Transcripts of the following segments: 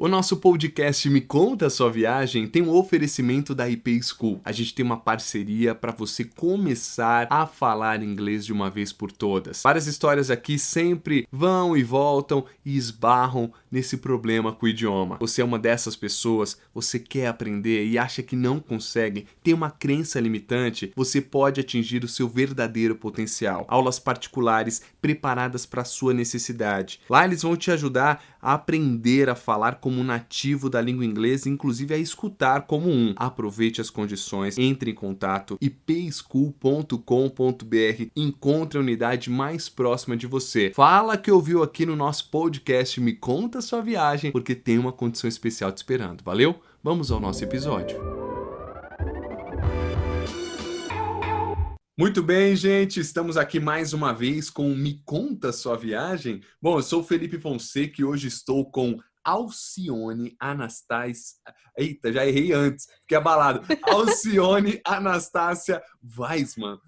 O nosso podcast Me Conta a Sua Viagem tem um oferecimento da IP School. A gente tem uma parceria para você começar a falar inglês de uma vez por todas. Várias histórias aqui sempre vão e voltam e esbarram nesse problema com o idioma. Você é uma dessas pessoas, você quer aprender e acha que não consegue, tem uma crença limitante, você pode atingir o seu verdadeiro potencial. Aulas particulares preparadas para a sua necessidade. Lá eles vão te ajudar a aprender a falar como nativo da língua inglesa, inclusive a escutar como um. Aproveite as condições, entre em contato ipschool.com.br, encontre a unidade mais próxima de você. Fala que ouviu aqui no nosso podcast Me Conta a Sua Viagem, porque tem uma condição especial te esperando. Valeu? Vamos ao nosso episódio. Muito bem, gente, estamos aqui mais uma vez com o Me Conta Sua Viagem. Bom, eu sou o Felipe Fonseca e hoje estou com Alcione Anastácia... Eita, já errei antes, fiquei abalado. Alcione Anastácia Weisman.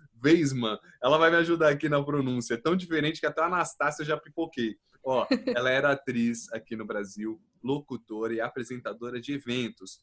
Ela vai me ajudar aqui na pronúncia. É tão diferente que até a Anastácia eu já pipoquei. Ó, ela era atriz aqui no Brasil, locutora e apresentadora de eventos.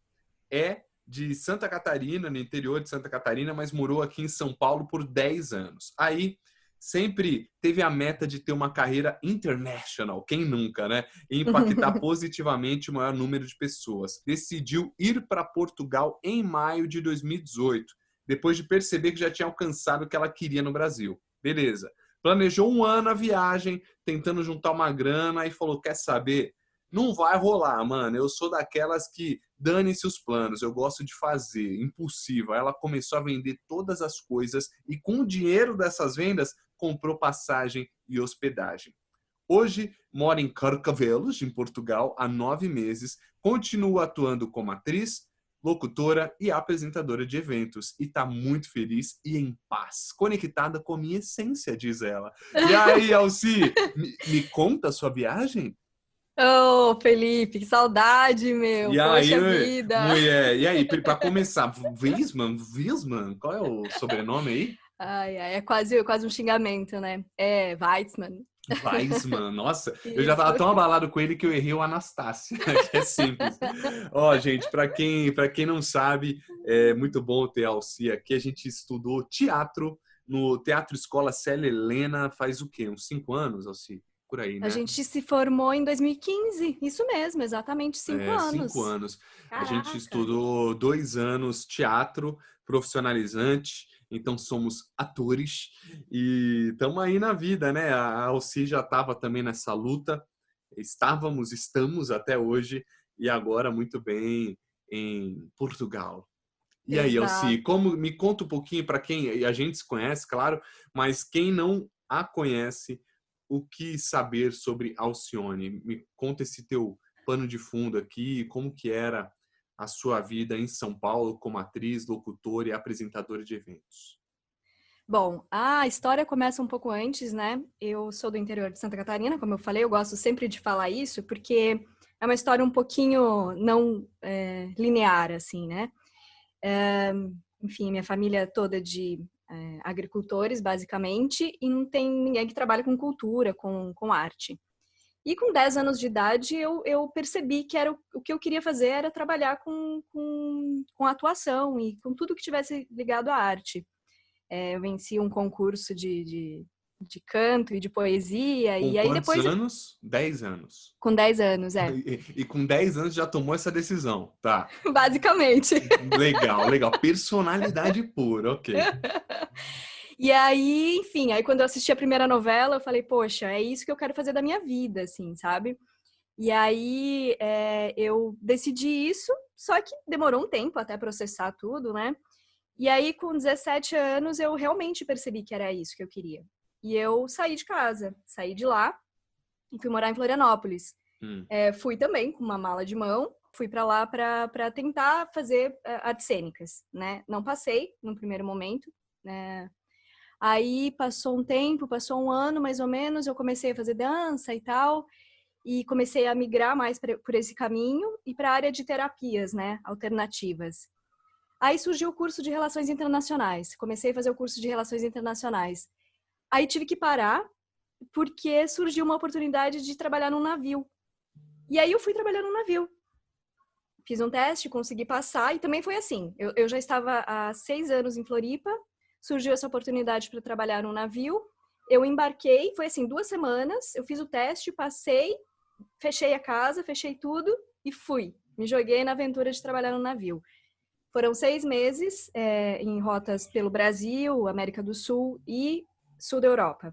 É de Santa Catarina, no interior de Santa Catarina, mas morou aqui em São Paulo por 10 anos. Aí, sempre teve a meta de ter uma carreira international, quem nunca, né? E impactar positivamente o maior número de pessoas. Decidiu ir para Portugal em maio de 2018, depois de perceber que já tinha alcançado o que ela queria no Brasil. Beleza. Planejou um ano a viagem, tentando juntar uma grana e falou, quer saber? Não vai rolar, mano. Eu sou daquelas que dane-se os planos, eu gosto de fazer, impulsiva. Ela começou a vender todas as coisas e com o dinheiro dessas vendas comprou passagem e hospedagem. Hoje mora em Carcavelos, em Portugal, há 9 meses, continua atuando como atriz, locutora e apresentadora de eventos e está muito feliz e em paz, conectada com a minha essência, diz ela. E aí, Alci, me conta a sua viagem? Ô, Felipe, que saudade, meu. E aí, Poxa vida. mulher, e aí, para começar, Wiesman, qual é o sobrenome aí? Ai, ai, é quase um xingamento, né? É, Weitzman. Weisman, nossa, eu já Isso. tava tão abalado com ele que eu errei o Anastácia, que é simples. Ó, gente, para quem não sabe, é muito bom ter a Alcia aqui. A gente estudou teatro no Teatro Escola Célia Helena faz o quê? Uns 5 anos, Alci? Por aí, A né? gente se formou em 2015. Isso mesmo, exatamente 5 5 anos. anos. A gente Caraca. estudou 2 anos teatro profissionalizante, então somos atores e estamos aí na vida, né? A Alci já estava também nessa luta, estamos até hoje e agora muito bem em Portugal. E aí, Alci, Exato. me conta um pouquinho para quem a gente se conhece, claro, mas quem não a conhece, o que saber sobre Alcione? Me conta esse teu pano de fundo aqui, como que era a sua vida em São Paulo como atriz, locutora e apresentadora de eventos. Bom, a história começa um pouco antes, né? Eu sou do interior de Santa Catarina, como eu falei, eu gosto sempre de falar isso, porque é uma história um pouquinho não linear, assim, né? Enfim, minha família é toda de agricultores, basicamente, e não tem ninguém que trabalhe com cultura, com arte. E com 10 anos de idade, eu percebi que era o que eu queria fazer era trabalhar com atuação e com tudo que tivesse ligado à arte. Eu venci um concurso de canto e de poesia, Com e aí quantos depois, anos? 10 anos. com 10 anos, E com 10 anos já tomou essa decisão. Tá. basicamente. Legal, legal. Personalidade pura, ok. E aí, enfim, aí quando eu assisti a primeira novela, eu falei, poxa, é isso que eu quero fazer da minha vida, assim, sabe? E aí eu decidi isso, só que demorou um tempo até processar tudo, né? E aí, com 17 anos, eu realmente percebi que era isso que eu queria. E eu saí de casa, saí de lá e fui morar em Florianópolis. Hum. Fui também com uma mala de mão, fui para lá para tentar fazer artes cênicas, né? Não passei no primeiro momento, né? Aí passou um tempo, passou um ano mais ou menos, eu comecei a fazer dança e tal, e comecei a migrar mais por esse caminho e para a área de terapias, né? Alternativas. Aí surgiu o curso de Relações Internacionais. Comecei a fazer o curso de Relações Internacionais. Aí tive que parar, porque surgiu uma oportunidade de trabalhar num navio. E aí eu fui trabalhar num navio. fiz um teste, consegui passar e também foi assim. Eu já estava há 6 anos em Floripa, surgiu essa oportunidade para trabalhar num navio. Eu embarquei, foi assim, 2 semanas, eu fiz o teste, passei, fechei a casa, fechei tudo e fui. Me joguei na aventura de trabalhar no navio. Foram 6 meses em rotas pelo Brasil, América do Sul e Sul da Europa.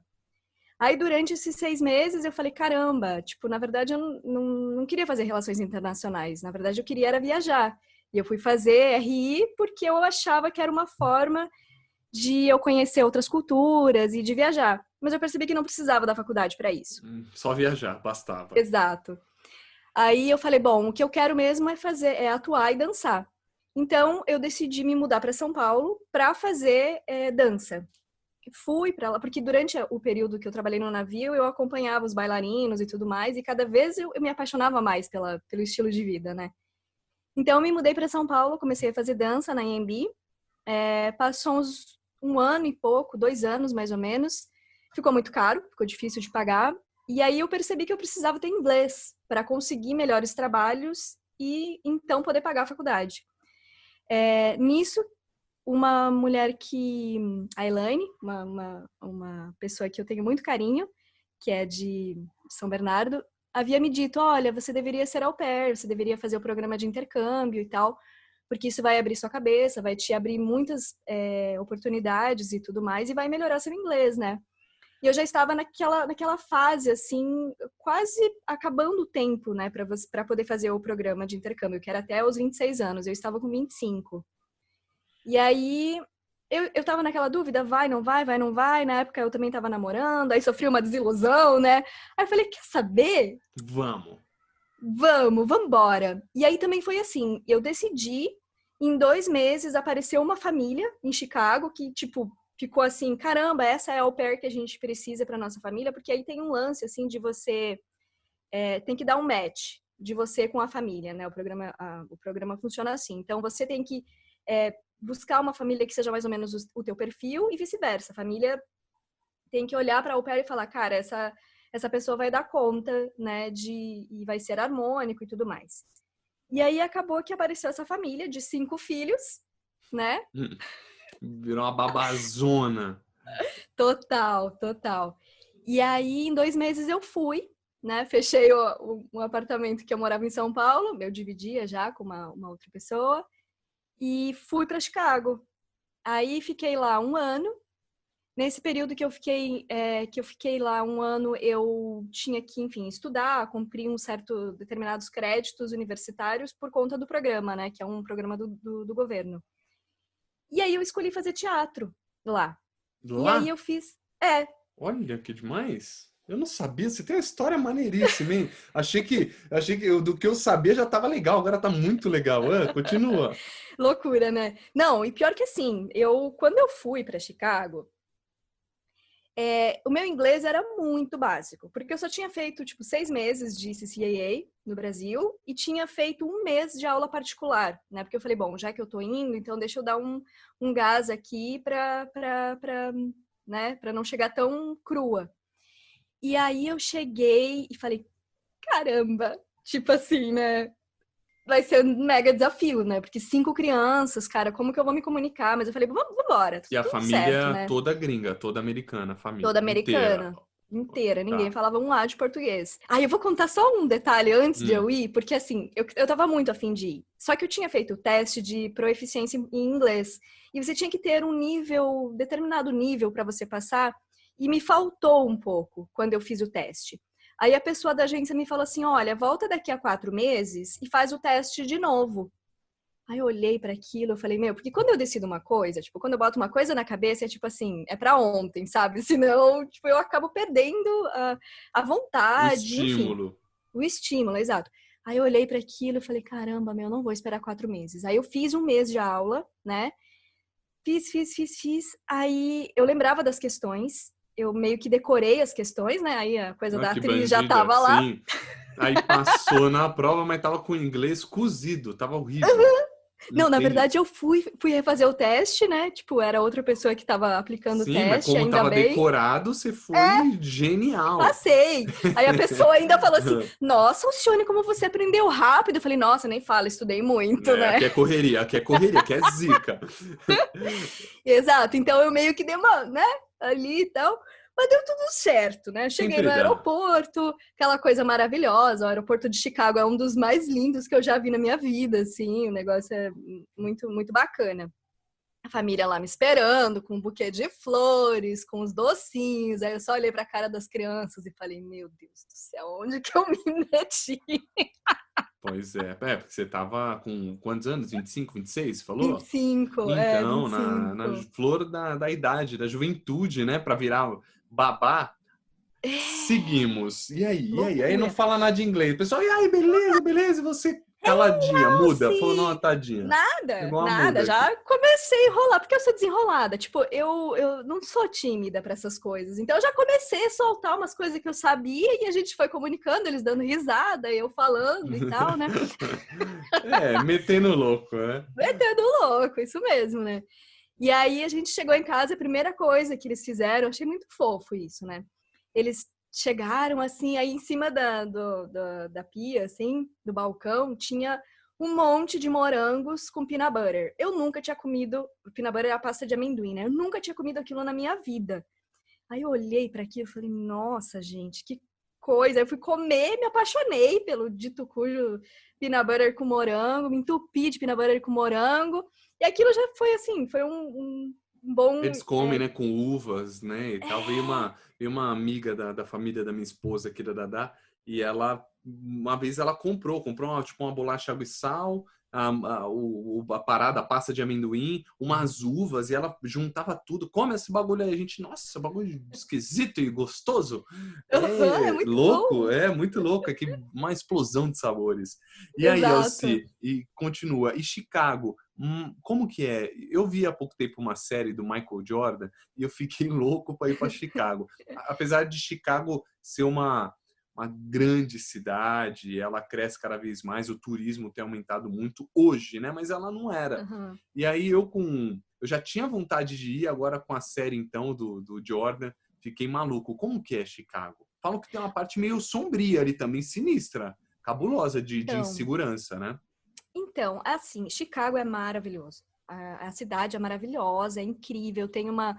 Aí, durante esses 6 meses, eu falei, caramba, tipo, na verdade, eu não queria fazer relações internacionais. Na verdade, eu queria era viajar. E eu fui fazer RI porque eu achava que era uma forma de eu conhecer outras culturas e de viajar. Mas eu percebi que não precisava da faculdade para isso. Só viajar, bastava. Exato. Aí eu falei, bom, o que eu quero mesmo é atuar e dançar. Então, eu decidi me mudar para São Paulo para fazer dança. Fui para lá, porque durante o período que eu trabalhei no navio, eu acompanhava os bailarinos e tudo mais, e cada vez eu me apaixonava mais pelo estilo de vida, né? Então, eu me mudei para São Paulo, comecei a fazer dança na EMB, passou uns 1 ano e pouco, 2 anos mais ou menos, ficou muito caro, ficou difícil de pagar, e aí eu percebi que eu precisava ter inglês para conseguir melhores trabalhos e então poder pagar a faculdade. Nisso, uma mulher a Elaine, uma pessoa que eu tenho muito carinho, que é de São Bernardo, havia me dito, olha, você deveria ser au pair, você deveria fazer o programa de intercâmbio e tal, porque isso vai abrir sua cabeça, vai te abrir muitas oportunidades e tudo mais, e vai melhorar seu inglês, né? E eu já estava naquela fase, assim, quase acabando o tempo, né, para poder fazer o programa de intercâmbio, que era até os 26 anos, eu estava com 25. E aí, eu tava naquela dúvida, vai, não vai, vai, não vai. Na época eu também tava namorando, aí sofri uma desilusão, né? Aí eu falei, quer saber? Vamos Embora. E aí também foi assim, eu decidi, em 2 meses apareceu uma família em Chicago que, tipo, ficou assim, caramba, essa é a au pair que a gente precisa pra nossa família, porque aí tem um lance, assim, de você, tem que dar um match de você com a família, né? O programa funciona assim. Então, você tem que buscar uma família que seja mais ou menos o teu perfil e vice-versa. A família tem que olhar para a au pair e falar, cara, essa pessoa vai dar conta, né, e vai ser harmônico e tudo mais. E aí acabou que apareceu essa família de 5 filhos, né? Virou uma babazona. Total. E aí, em 2 meses eu fui, né? Fechei um apartamento que eu morava em São Paulo, eu dividia já com uma outra pessoa, e fui para Chicago. Aí fiquei lá 1 ano. Nesse período que eu fiquei lá 1 ano, eu tinha que, enfim, estudar, cumprir determinados créditos universitários por conta do programa, né? Que é um programa do governo. E aí eu escolhi fazer teatro lá. E aí Lá? eu fiz... Olha que demais. Eu não sabia. Você tem uma história maneiríssima, hein? Achei que do que eu sabia já estava legal. Agora tá muito legal. Continua. Loucura, né? Não, e pior que assim, quando eu fui para Chicago, o meu inglês era muito básico, porque eu só tinha feito, tipo, 6 meses de CCAA no Brasil e tinha feito 1 mês de aula particular, né? Porque eu falei, bom, já que eu tô indo, então deixa eu dar um gás aqui né, para não chegar tão crua. E aí eu cheguei e falei, caramba, tipo assim, né? Vai ser um mega desafio, né? Porque 5 crianças, cara, como que eu vou me comunicar? Mas eu falei, vamos embora, E a tudo certo, família né? toda gringa, toda americana, a Toda família inteira. americana, inteira, ninguém Tá. falava um A de português. Aí eu vou contar só um detalhe antes de Hum. eu ir, porque assim, eu tava muito afim de ir. Só que eu tinha feito o teste de proeficiência em inglês. E você tinha que ter determinado nível para você passar, e me faltou um pouco quando eu fiz o teste. Aí a pessoa da agência me falou assim, olha, volta daqui a 4 meses e faz o teste de novo. Aí eu olhei para aquilo, eu falei, meu, porque quando eu decido uma coisa, tipo, quando eu boto uma coisa na cabeça, é tipo assim, é para ontem, sabe? Senão, tipo, eu acabo perdendo a O vontade, enfim, estímulo. o estímulo, exato. Aí eu olhei para aquilo e falei, caramba, meu, não vou esperar 4 meses. Aí eu fiz 1 mês de aula, né? Fiz. Aí eu lembrava das questões, eu meio que decorei as questões, né? Aí a coisa da Que atriz já bandida. tava lá. Sim. Aí passou na prova, mas tava com o inglês cozido. Tava horrível. Não, na Entendi. verdade eu fui refazer o teste, né? Tipo, era outra pessoa que estava aplicando o Sim, mas teste, como ainda estava bem. decorado, você foi E genial. passei. Aí a pessoa ainda falou assim: Nossa, Alcione, como você aprendeu rápido. Eu falei: Nossa, nem fala, estudei muito, É, né? aqui é correria, aqui é zica. Exato. Então eu meio que dei uma, né? Ali e tal. Mas deu tudo certo, né? Cheguei no Sempre dá. aeroporto, aquela coisa maravilhosa. O aeroporto de Chicago é um dos mais lindos que eu já vi na minha vida, assim. O negócio é muito, muito bacana. A família lá me esperando, com um buquê de flores, com os docinhos. Aí eu só olhei para a cara das crianças e falei: Meu Deus do céu, onde que eu me meti? Pois é. É, porque você tava com quantos anos? 25, 26, vinte e falou? cinco, vinte Então, e na cinco. flor da idade, da juventude, né? Para virar babá. Seguimos. E aí? E aí? Aí não Loucura. fala nada de inglês. Pessoal, e aí, beleza, beleza? E você caladinha, muda? Falou, não, Se tadinha. nada, Igual a nada, muda aqui. já comecei a enrolar, porque eu sou desenrolada. Tipo, eu não sou tímida para essas coisas. Então eu já comecei a soltar umas coisas que eu sabia e a gente foi comunicando, eles dando risada, eu falando e tal, né? É, metendo louco, né? Metendo louco, isso mesmo, né? E aí a gente chegou em casa, a primeira coisa que eles fizeram, eu achei muito fofo isso, né? Eles chegaram assim, aí em cima da pia, assim, do balcão, tinha um monte de morangos com peanut butter. Eu nunca tinha comido, peanut butter é a pasta de amendoim, né? Eu nunca tinha comido aquilo na minha vida. Aí eu olhei para aquilo e falei, nossa, gente, que coisa. Eu fui comer, me apaixonei pelo dito cujo peanut butter com morango, me entupi de peanut butter com morango. E aquilo já foi assim, foi um bom. Eles comem, né, com uvas, né, e tal. Veio uma amiga da família da minha esposa aqui da Dadá, e ela, uma vez ela comprou tipo uma bolacha água e sal, a parada, a pasta de amendoim, umas uvas, e ela juntava tudo. Come esse bagulho aí, a gente, nossa, bagulho esquisito e gostoso. É É muito louco, bom. é muito louco, é que uma explosão de sabores. E aí, Exato. Elci, e continua, e Chicago? Como que é? Eu vi há pouco tempo uma série do Michael Jordan e eu fiquei louco para ir para Chicago. Apesar de Chicago ser uma grande cidade, ela cresce cada vez mais, o turismo tem aumentado muito hoje, né? Mas ela não era. Uhum. E aí eu já tinha vontade de ir, agora com a série então do Jordan, fiquei maluco. Como que é Chicago? Falam que tem uma parte meio sombria ali também, sinistra, cabulosa de Então, insegurança, né? então, assim, Chicago é maravilhoso. A cidade é maravilhosa, é incrível, tem uma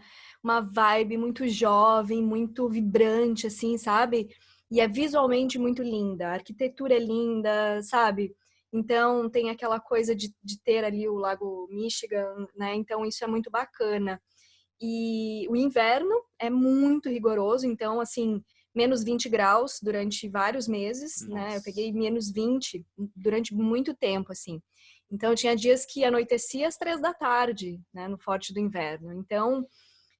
vibe muito jovem, muito vibrante, assim, sabe? E é visualmente muito linda, a arquitetura é linda, sabe? Então, tem aquela coisa de ter ali o Lago Michigan, né? Então, isso é muito bacana. E o inverno é muito rigoroso, então, assim, menos 20 graus durante vários meses, né? Eu Nossa. peguei menos 20 durante muito tempo, assim. Então, tinha dias que anoitecia às 3 da tarde, né? No forte do inverno. Então,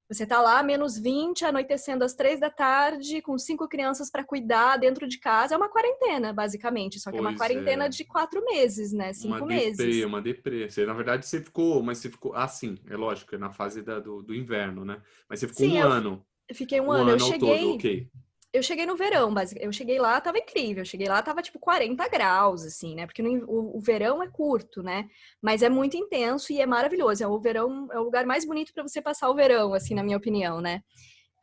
você tá lá, menos 20, anoitecendo às 3 da tarde, com 5 crianças para cuidar dentro de casa. É uma quarentena, basicamente. Só que é uma Pois quarentena é. de 4 meses, né? Uma 5 deprê, meses. uma deprê. Você, na verdade, você ficou, mas você ficou, sim, é lógico, é na fase do inverno, né? Mas você ficou Sim, eu fiquei um um ano. ano ao todo, ok. Eu cheguei no verão, basicamente. Eu cheguei lá, tava incrível. Eu cheguei lá, tava tipo 40 graus, assim, né? Porque o verão é curto, né? Mas é muito intenso e é maravilhoso. O verão é o lugar mais bonito para você passar o verão, assim, na minha opinião, né?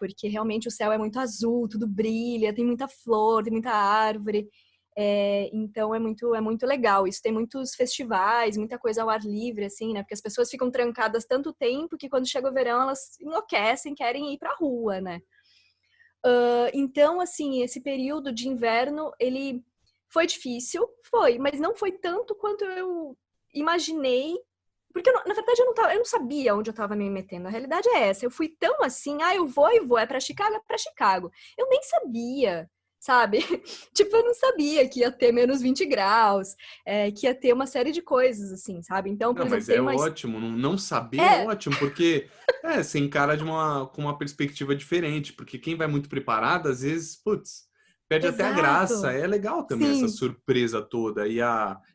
Porque realmente o céu é muito azul, tudo brilha, tem muita flor, tem muita árvore. Então é muito legal. Isso tem muitos festivais, muita coisa ao ar livre, assim, né? Porque as pessoas ficam trancadas tanto tempo que quando chega o verão elas enlouquecem, querem ir pra rua, né? Então, assim, esse período de inverno, ele foi difícil, foi, mas não foi tanto quanto eu imaginei, porque na verdade eu não sabia onde eu estava me metendo. A realidade é essa. Eu fui tão assim, eu vou e vou, é para Chicago, é para Chicago. Eu nem sabia, sabe? Tipo, eu não sabia que ia ter menos 20 graus, que ia ter uma série de coisas assim, sabe? Então, por Não, exemplo, mas tem é uma ótimo, não saber é é, ótimo, porque você encara com uma perspectiva diferente, porque quem vai muito preparado, às vezes, putz, perde até a graça. exato. É legal também essa Sim, surpresa toda.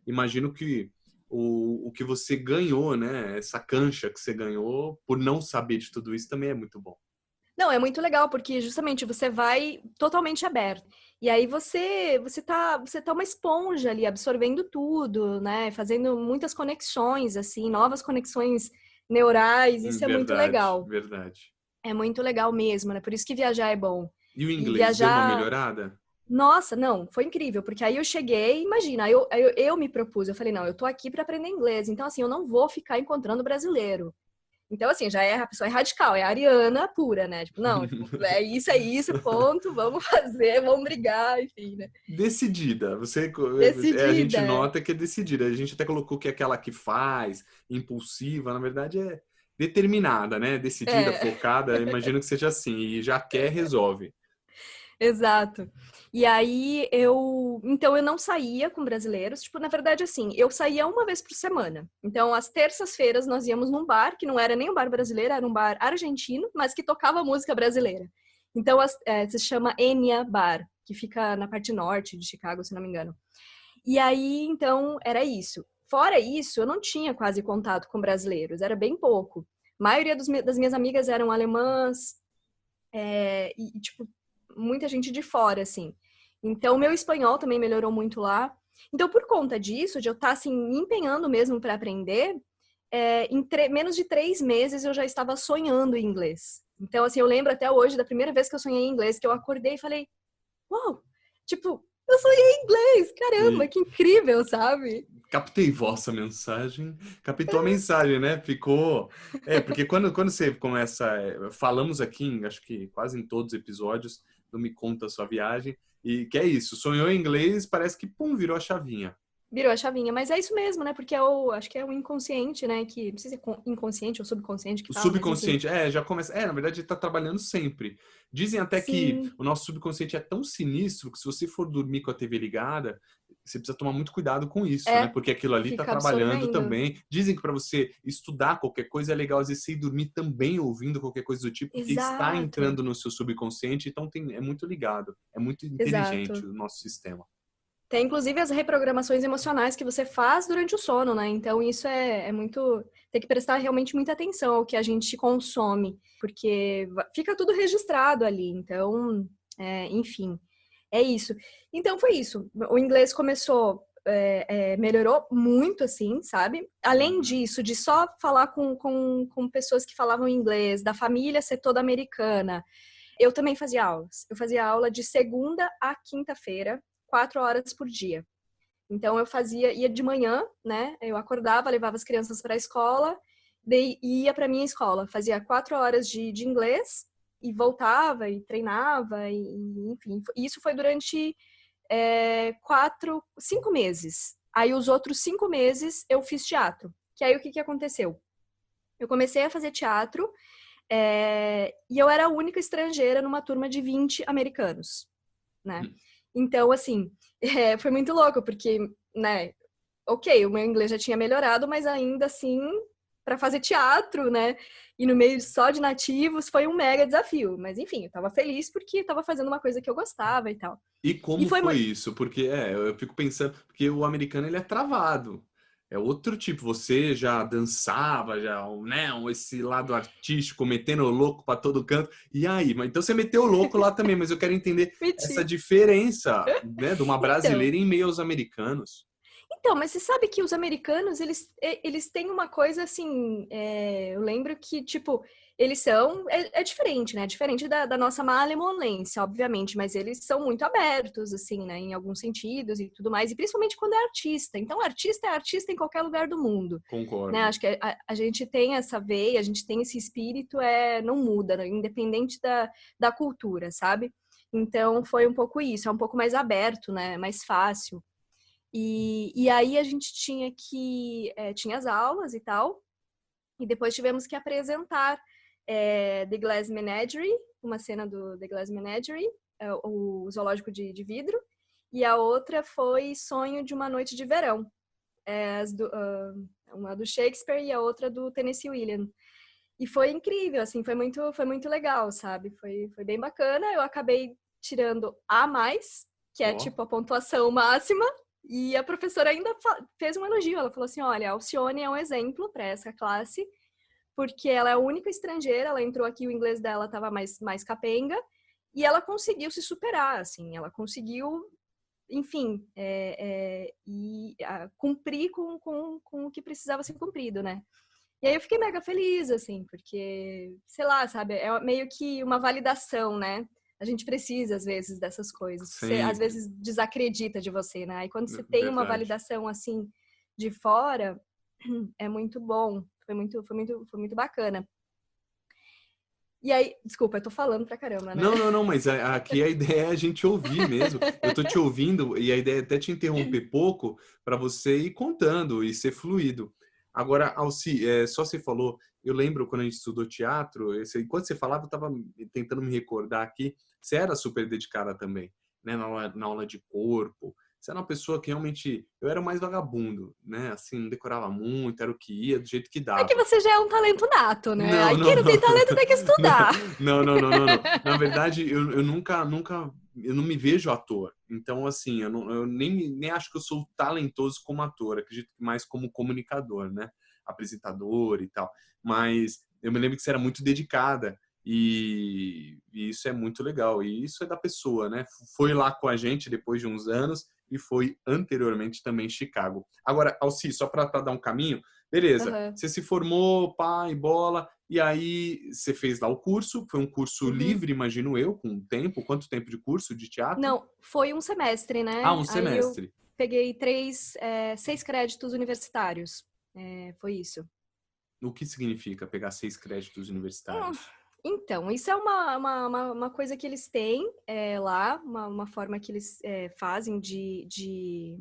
Imagino que o que você ganhou, né? Essa cancha que você ganhou por não saber de tudo isso também é muito bom. Não, é muito legal, porque justamente você vai totalmente aberto. E aí você tá uma esponja ali, absorvendo tudo, né? Fazendo muitas conexões, assim, novas conexões neurais, isso é muito Verdade, legal. verdade. É muito legal mesmo, né? Por isso que viajar é bom. E o E inglês deu uma viajar, melhorada? nossa, não, foi incrível, porque aí eu cheguei, imagina, eu me propus, eu falei, não, eu tô aqui para aprender inglês, então assim, eu não vou ficar encontrando brasileiro. Então, assim, já é a pessoa é radical, é a ariana pura, né? Tipo, não, tipo, é isso, ponto, vamos fazer, vamos brigar, enfim, né? Decidida. A gente Decidida. nota que é decidida. A gente até colocou que é aquela que faz, impulsiva, na verdade é determinada, né? Decidida, É, focada. Imagino que seja assim. E já quer, resolve. exato. E aí então eu não saía com brasileiros, tipo, na verdade assim, eu saía uma vez por semana. Então, às terças-feiras nós íamos num bar, que não era nem um bar brasileiro, era um bar argentino, mas que tocava música brasileira. Então, se chama Enya Bar, que fica na parte norte de Chicago, se não me engano. E aí, então, era isso. Fora isso, eu não tinha quase contato com brasileiros, era bem pouco. A maioria das minhas amigas eram alemãs, tipo, muita gente de fora, assim. Então, meu espanhol também melhorou muito lá. Então, por conta disso, de eu estar, assim, me empenhando mesmo para aprender, menos de 3 meses eu já estava sonhando em inglês. Então, assim, eu lembro até hoje da primeira vez que eu sonhei em inglês, que eu acordei e falei, uau, tipo, eu sonhei em inglês, caramba, E que incrível, sabe? captei vossa mensagem. Captou a mensagem, né? Ficou. Porque quando você começa. Falamos aqui, acho que quase em todos os episódios, do Me Conta a Sua Viagem. E que é isso. Sonhou em inglês, parece que, pum, virou a chavinha. Virou a chavinha, mas é isso mesmo, né? Porque acho que é o inconsciente, né? Que não sei se é inconsciente ou subconsciente que O fala, mas enfim. subconsciente, já começa. Na verdade, ele tá trabalhando sempre. Dizem até que Sim, o nosso subconsciente é tão sinistro que se você for dormir com a TV ligada, você precisa tomar muito cuidado com isso, né? é, Porque aquilo ali tá fica trabalhando absorvendo. também. Dizem que para você estudar qualquer coisa é legal, às vezes, você ir dormir também ouvindo qualquer coisa do tipo, porque está Exato, entrando no seu subconsciente, então é muito ligado. É muito inteligente exato. o nosso sistema. Tem inclusive as reprogramações emocionais que você faz durante o sono, né? Então isso é muito. Tem que prestar realmente muita atenção ao que a gente consome, porque fica tudo registrado ali. Então, enfim, é isso. Então foi isso. O inglês começou. Melhorou muito, assim, sabe? Além Uhum. disso, de só falar com pessoas que falavam inglês, da família ser toda americana, eu também fazia aulas. Eu fazia aula de segunda a quinta-feira, 4 horas por dia. Então eu ia de manhã, né? Eu acordava, levava as crianças para a escola, daí ia para minha escola, fazia 4 horas de inglês e voltava e treinava, enfim. Isso foi durante 5 meses. Aí os outros 5 meses eu fiz teatro. Que aí o que aconteceu? Eu comecei a fazer teatro e eu era a única estrangeira numa turma de 20 americanos, né? Então, assim, foi muito louco, porque, né, ok, o meu inglês já tinha melhorado, mas ainda assim, para fazer teatro, né, e no meio só de nativos, foi um mega desafio. Mas, enfim, eu tava feliz porque eu tava fazendo uma coisa que eu gostava e tal. E E como foi foi muito. isso? Porque eu fico pensando, porque o americano ele é travado. É outro tipo, você já dançava, já, né, esse lado artístico, metendo o louco para todo canto. E aí, mas então você meteu o louco lá também, mas eu quero entender essa Mentira. diferença, né, de uma Então, brasileira em meio aos americanos. mas você sabe que os americanos, eles têm uma coisa assim, eu lembro que, tipo, eles são, é diferente, né? Diferente da nossa malemolência, obviamente, mas eles são muito abertos, assim, né? Em alguns sentidos e tudo mais, e principalmente quando é artista. Então, artista é artista em qualquer lugar do mundo, né? Concordo. Acho que a gente tem essa veia, a gente tem esse espírito, não muda, né? Independente da cultura, sabe? Então, foi um pouco isso, é um pouco mais aberto, né? Mais fácil. E aí a gente tinha as aulas e tal, e depois tivemos que apresentar The Glass Menagerie, uma cena do The Glass Menagerie, o zoológico de vidro, e a outra foi Sonho de uma Noite de Verão, uma do Shakespeare e a outra do Tennessee Williams. E foi incrível, assim, foi muito legal, sabe? Foi bem bacana. Eu acabei tirando A mais, que é Ó, tipo a pontuação máxima, e a professora ainda fez um elogio. Ela falou assim: olha, a Alcione é um exemplo para essa classe, porque ela é a única estrangeira, ela entrou aqui, o inglês dela estava mais capenga, e ela conseguiu se superar, assim, ela conseguiu, enfim, cumprir com o que precisava ser cumprido, né? E aí eu fiquei mega feliz, assim, porque, sei lá, sabe, é meio que uma validação, né? A gente precisa, às vezes, dessas coisas. Você, às Sempre. vezes, desacredita de você, né? E quando você tem uma Verdade. validação, assim, de fora, é muito bom. Foi muito bacana. E aí, desculpa, eu tô falando pra caramba, né? Não, mas aqui a ideia é a gente ouvir mesmo. Eu tô te ouvindo e a ideia é até te interromper pouco para você ir contando e ser fluido. Agora, Alci, só você falou, eu lembro quando a gente estudou teatro, enquanto você falava, eu estava tentando me recordar aqui, você era super dedicada também, né, na aula de corpo. Você era uma pessoa que realmente, eu era mais vagabundo, né, assim, não decorava muito, era o que ia, do jeito que É que dava. você já é um talento nato, né? Não, Aí não, quem não não. tem talento tem que estudar. Não. Na verdade, eu nunca, eu não me vejo ator. Então, assim, eu nem acho que eu sou talentoso como ator. Acredito que mais como comunicador, né? Apresentador e tal. Mas eu me lembro que você era muito dedicada e isso é muito legal. E isso é da pessoa, né? Foi lá com a gente depois de uns anos e foi anteriormente também em Chicago. Agora, Alci, só para dar um caminho, beleza, Uhum. você se formou, pá, e bola, e aí você fez lá o curso, foi um curso Uhum. livre, imagino eu, com tempo, quanto tempo de curso de teatro? Não, foi um semestre, Ah, né? um Aí eu semestre. peguei 6 créditos universitários. Foi isso. O que significa pegar 6 créditos Hum, universitários? Então, isso é uma coisa que eles têm lá, uma forma que eles fazem de.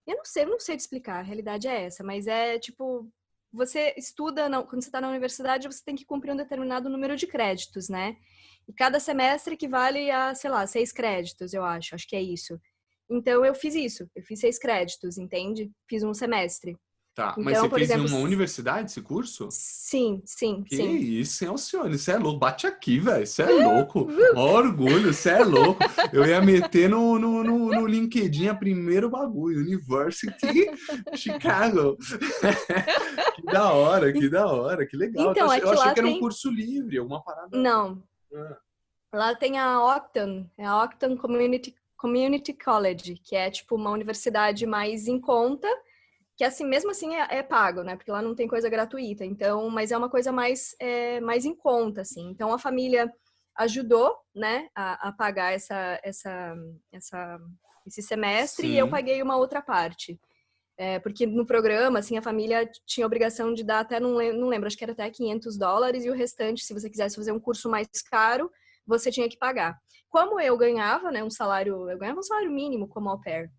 Eu não sei te explicar, a realidade é essa, mas é tipo, você estuda, quando você está na universidade, você tem que cumprir um determinado número de créditos, né? E cada semestre equivale a, sei lá, 6 créditos, eu acho que é isso. Então, eu fiz isso, eu fiz 6 créditos, entende? Fiz um semestre. Tá, mas Então, você por fez em exemplo, uma universidade esse curso? sim, sim, Que sim. isso, hein, Alcione? Você é louco. Bate aqui, velho. Você é louco. Mó orgulho, você é louco. Eu ia meter no LinkedIn a primeiro bagulho. University Chicago. Que da hora, que da hora. Que legal. Então, é Eu que achei lá que era um tem. curso livre, alguma parada. Não, Ah, lá tem a Octon Community College, que é tipo uma universidade mais em conta, que assim, mesmo assim é pago, né? Porque lá não tem coisa gratuita. Então, mas é uma coisa mais em conta, assim. Então a família ajudou, né, a pagar esse semestre e eu sim. paguei uma outra parte. Porque no programa, assim, a família tinha a obrigação de dar até, não lembro, acho que era até $500 e o restante, se você quisesse fazer um curso mais caro, você tinha que pagar. Como eu ganhava, né, eu ganhava um salário mínimo como au pair.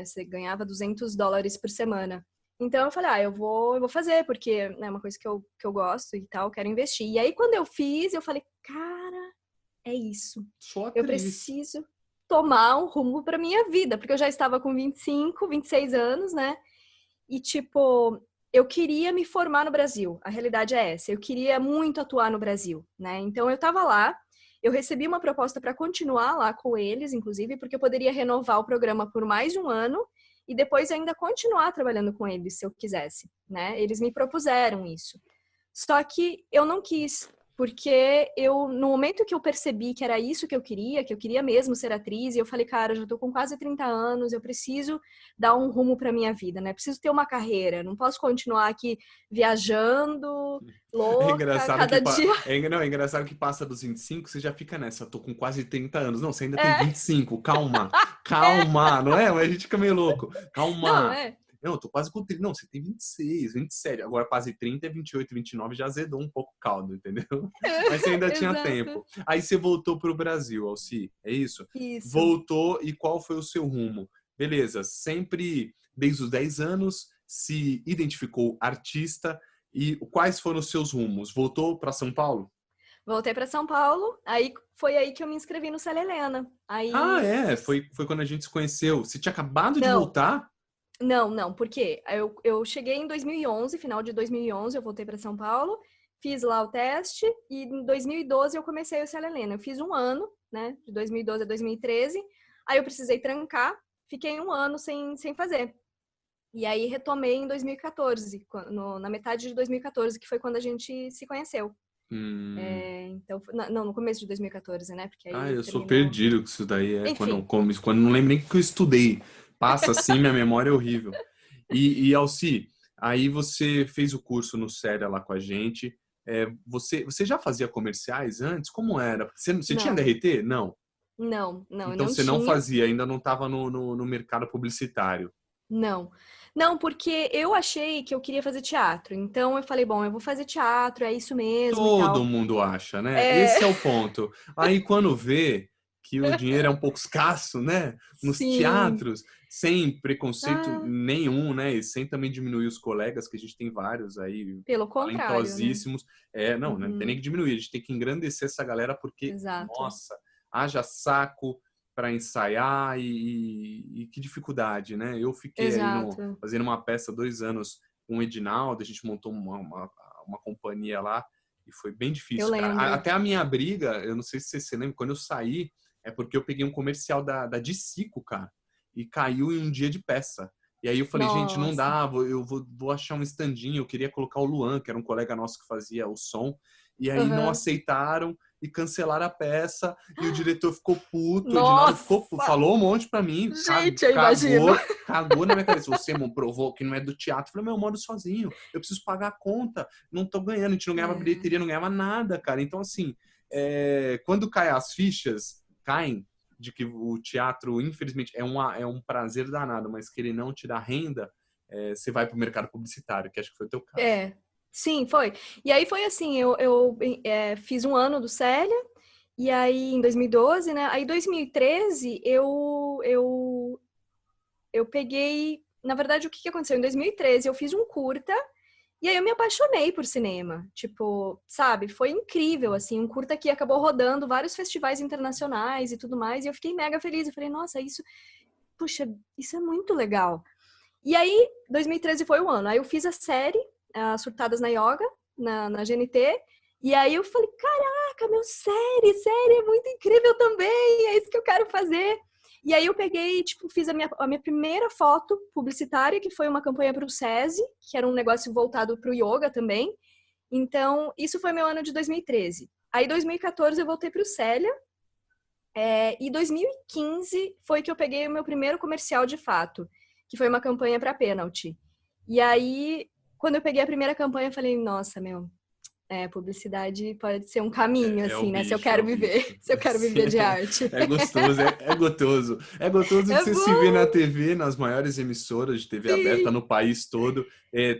Você ganhava $200 por semana. Então eu falei, eu vou fazer, porque é uma coisa que eu gosto e tal, quero investir. E aí quando eu fiz, eu falei, cara, é isso. Sou Eu atriz. preciso tomar um rumo para minha vida, porque eu já estava com 25, 26 anos, né? E tipo, eu queria me formar no Brasil. A realidade é essa. Eu queria muito atuar no Brasil, né? Então eu estava lá, eu recebi uma proposta para continuar lá com eles, inclusive, porque eu poderia renovar o programa por mais um ano e depois ainda continuar trabalhando com eles, se eu quisesse, né? Eles me propuseram isso. Só que eu não quis, porque no momento que eu percebi que era isso que eu queria mesmo ser atriz, e eu falei, cara, eu já tô com quase 30 anos, eu preciso dar um rumo pra minha vida, né? Preciso ter uma carreira, não posso continuar aqui viajando, É louca, engraçado que, cada dia. não, é engraçado que passa dos 25, você já fica nessa. Tô com quase 30 anos. Não, você ainda tem É, 25. Calma. é. Calma, não é? Mas a gente fica meio louco. Não, Calma. é. Não, eu tô quase com 30. Não, você tem 26, 27. Agora quase 30, 28, 29 já azedou um pouco o caldo, entendeu? Mas você ainda tinha Exato. tempo. Aí você voltou pro Brasil, Alci. É isso? Isso. Voltou e qual foi o seu rumo? Beleza, sempre desde os 10 anos se identificou artista. E quais foram os seus rumos? Voltou para São Paulo? Voltei para São Paulo, aí foi aí que eu me inscrevi no Célia Helena. Ah, Aí, é. Foi quando a gente se conheceu. Você tinha acabado de não, voltar? não, porque eu cheguei em 2011, final de 2011, eu voltei para São Paulo, fiz lá o teste e em 2012 eu comecei o Célia Helena. Eu fiz um ano, né, de 2012 a 2013, aí eu precisei trancar, fiquei um ano sem fazer. E aí retomei em 2014, na metade de 2014, que foi quando a gente se conheceu. Então, não, no começo de 2014, né? Porque aí Eu sou terminou. perdido com isso daí. Enfim. Quando não lembro nem que eu estudei. Passa assim, minha memória é horrível. E Alci, aí você fez o curso no Séria lá com a gente. Você já fazia comerciais antes? Como era? Você tinha Não, DRT? Não. eu Então não você não tinha. fazia, ainda não estava no mercado publicitário. Não. Não, porque eu achei que eu queria fazer teatro. Então eu falei, bom, eu vou fazer teatro, é isso mesmo e Todo tal. mundo acha, né? É, Esse é o ponto. Aí quando vê que o dinheiro é um pouco escasso, né? Nos sim. teatros, sem preconceito Ah, nenhum, né? E sem também diminuir os colegas, que a gente tem vários aí pelo contrário, né? talentosíssimos. Não, né? Não tem nem Uhum, que diminuir, a gente tem que engrandecer essa galera porque, exato. nossa, haja saco para ensaiar e que dificuldade, né? Eu fiquei aí Exato. fazendo uma peça 2 anos com o Edinaldo, a gente montou uma companhia lá e foi bem Eu difícil, cara. lembro. Até a minha briga, eu não sei se você se lembra, quando eu saí, é porque eu peguei um comercial da Dicico, cara, e caiu em um dia de peça. E aí eu falei, gente, não Nossa. dá, eu vou achar um standinho. Eu queria colocar o Luan, que era um colega nosso que fazia o som. E aí não Aham. aceitaram e cancelaram a peça. E o diretor ficou puto, o Edinaldo Nossa! falou um monte pra mim, Gente, eu imagino. cagou na minha cabeça. Você provou que não é do teatro. Eu falei, meu, eu moro sozinho, eu preciso pagar a conta, não tô ganhando, a gente não ganhava É. bilheteria, não ganhava nada, cara. Então, assim, quando caem as fichas, caem de que o teatro, infelizmente, é um prazer danado, mas que ele não te dá renda, você vai para o mercado publicitário, que acho que foi o teu caso. É. Sim, foi. E aí foi assim, eu fiz um ano do Célia, e aí em 2012, né? Aí em 2013 eu peguei. Na verdade, o que aconteceu? Em 2013 eu fiz um curta. E aí eu me apaixonei por cinema. Tipo, sabe, foi incrível, assim, um curta que acabou rodando vários festivais internacionais e tudo mais, e eu fiquei mega feliz. Eu falei, nossa, puxa, isso é muito legal. E aí, 2013 foi o ano. Aí eu fiz a série, Surtadas na Yoga, na GNT, e aí eu falei, caraca, meu, série é muito incrível também, é isso que eu quero fazer. E aí eu peguei, tipo, fiz a minha primeira foto publicitária, que foi uma campanha para o SESI, que era um negócio voltado para o yoga também. Então, isso foi meu ano de 2013. Aí, 2014, eu voltei para o Célia. E 2015 foi que eu peguei o meu primeiro comercial de fato, que foi uma campanha para pênalti. E aí, quando eu peguei a primeira campanha, eu falei, nossa, meu, publicidade pode ser um caminho, É o assim, né? Se eu bicho, é quero o viver, bicho. se eu quero viver de arte. É gostoso, é gostoso. É gostoso que É você se vê na bom, TV, nas maiores emissoras de TV aberta sim. no país todo.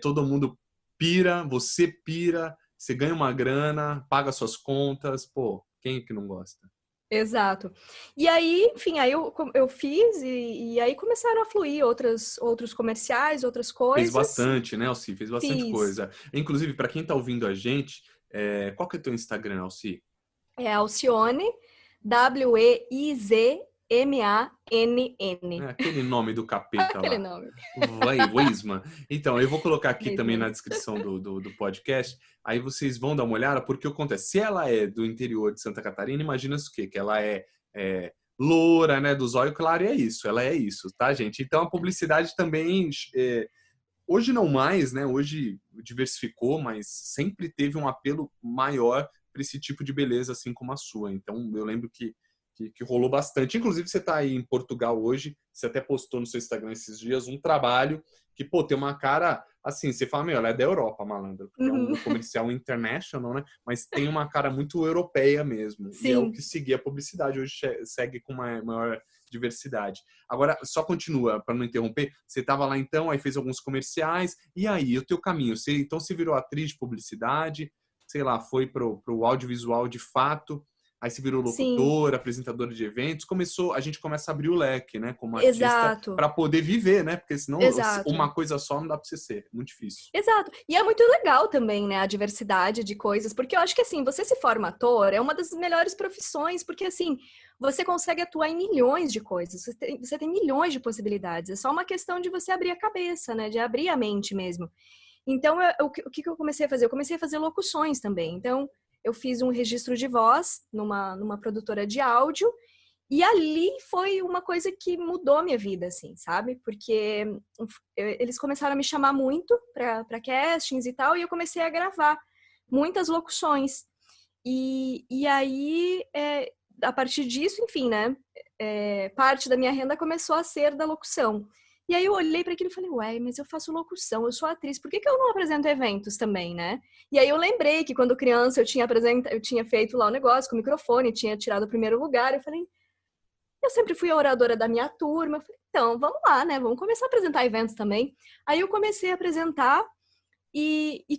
Todo mundo pira, você ganha uma grana, paga suas contas. Pô, quem é que não gosta? Exato. E aí, enfim, aí eu fiz e aí começaram a fluir outros comerciais, outras Fez coisas. bastante, né, Alci? Fez bastante Fiz. coisa. Inclusive, para quem tá ouvindo a gente, qual que é o teu Instagram, Alci? É Alcione, Weizmann. Aquele nome do capeta Aquele lá. nome. Weisman. Então, eu vou colocar aqui É isso também na mesmo. descrição do podcast. Aí vocês vão dar uma olhada, porque acontece. Se ela é do interior de Santa Catarina, imagina o quê? Que ela é loura, né? Do zóio claro, e é isso. Ela é isso, tá, gente? Então, a publicidade também. Hoje não mais, né? Hoje diversificou, mas sempre teve um apelo maior para esse tipo de beleza, assim como a sua. Então, eu lembro que rolou bastante. Inclusive, você está aí em Portugal hoje, você até postou no seu Instagram esses dias um trabalho que, pô, tem uma cara, assim, você fala, meu, ela é da Europa, malandro, porque é Uhum. um comercial international, né? Mas tem uma cara muito europeia mesmo, e é o que Sim, seguia a publicidade, hoje segue com uma maior diversidade. Agora, só continua, para não interromper, você estava lá então, aí fez alguns comerciais, e aí, o teu caminho? Então você virou atriz de publicidade, sei lá, foi pro audiovisual de fato, aí você virou sim, locutor, apresentador de eventos, a gente começa a abrir o leque, né, como artista, exato, para poder viver, né? Porque senão exato. uma coisa só não dá para você ser, muito difícil. Exato. E é muito legal também, né, a diversidade de coisas, porque eu acho que assim, você se forma ator é uma das melhores profissões, porque assim, você consegue atuar em milhões de coisas, você tem milhões de possibilidades. É só uma questão de você abrir a cabeça, né, de abrir a mente mesmo. Então, o que eu comecei a fazer? Eu comecei a fazer locuções também. Então, eu fiz um registro de voz numa produtora de áudio E ali foi uma coisa que mudou a minha vida, assim, sabe? Porque eles começaram a me chamar muito para castings e tal, e eu comecei a gravar muitas locuções. E aí, a partir disso, enfim, né? Parte da minha renda começou a ser da locução. E aí eu olhei para aquilo e falei, ué, mas eu faço locução, eu sou atriz, por que que eu não apresento eventos também, né? E aí eu lembrei que quando criança eu tinha feito lá o negócio com o microfone, tinha tirado o primeiro lugar, eu falei, eu sempre fui a oradora da minha turma, eu falei, então, vamos lá, né? Vamos começar a apresentar eventos também. Aí eu comecei a apresentar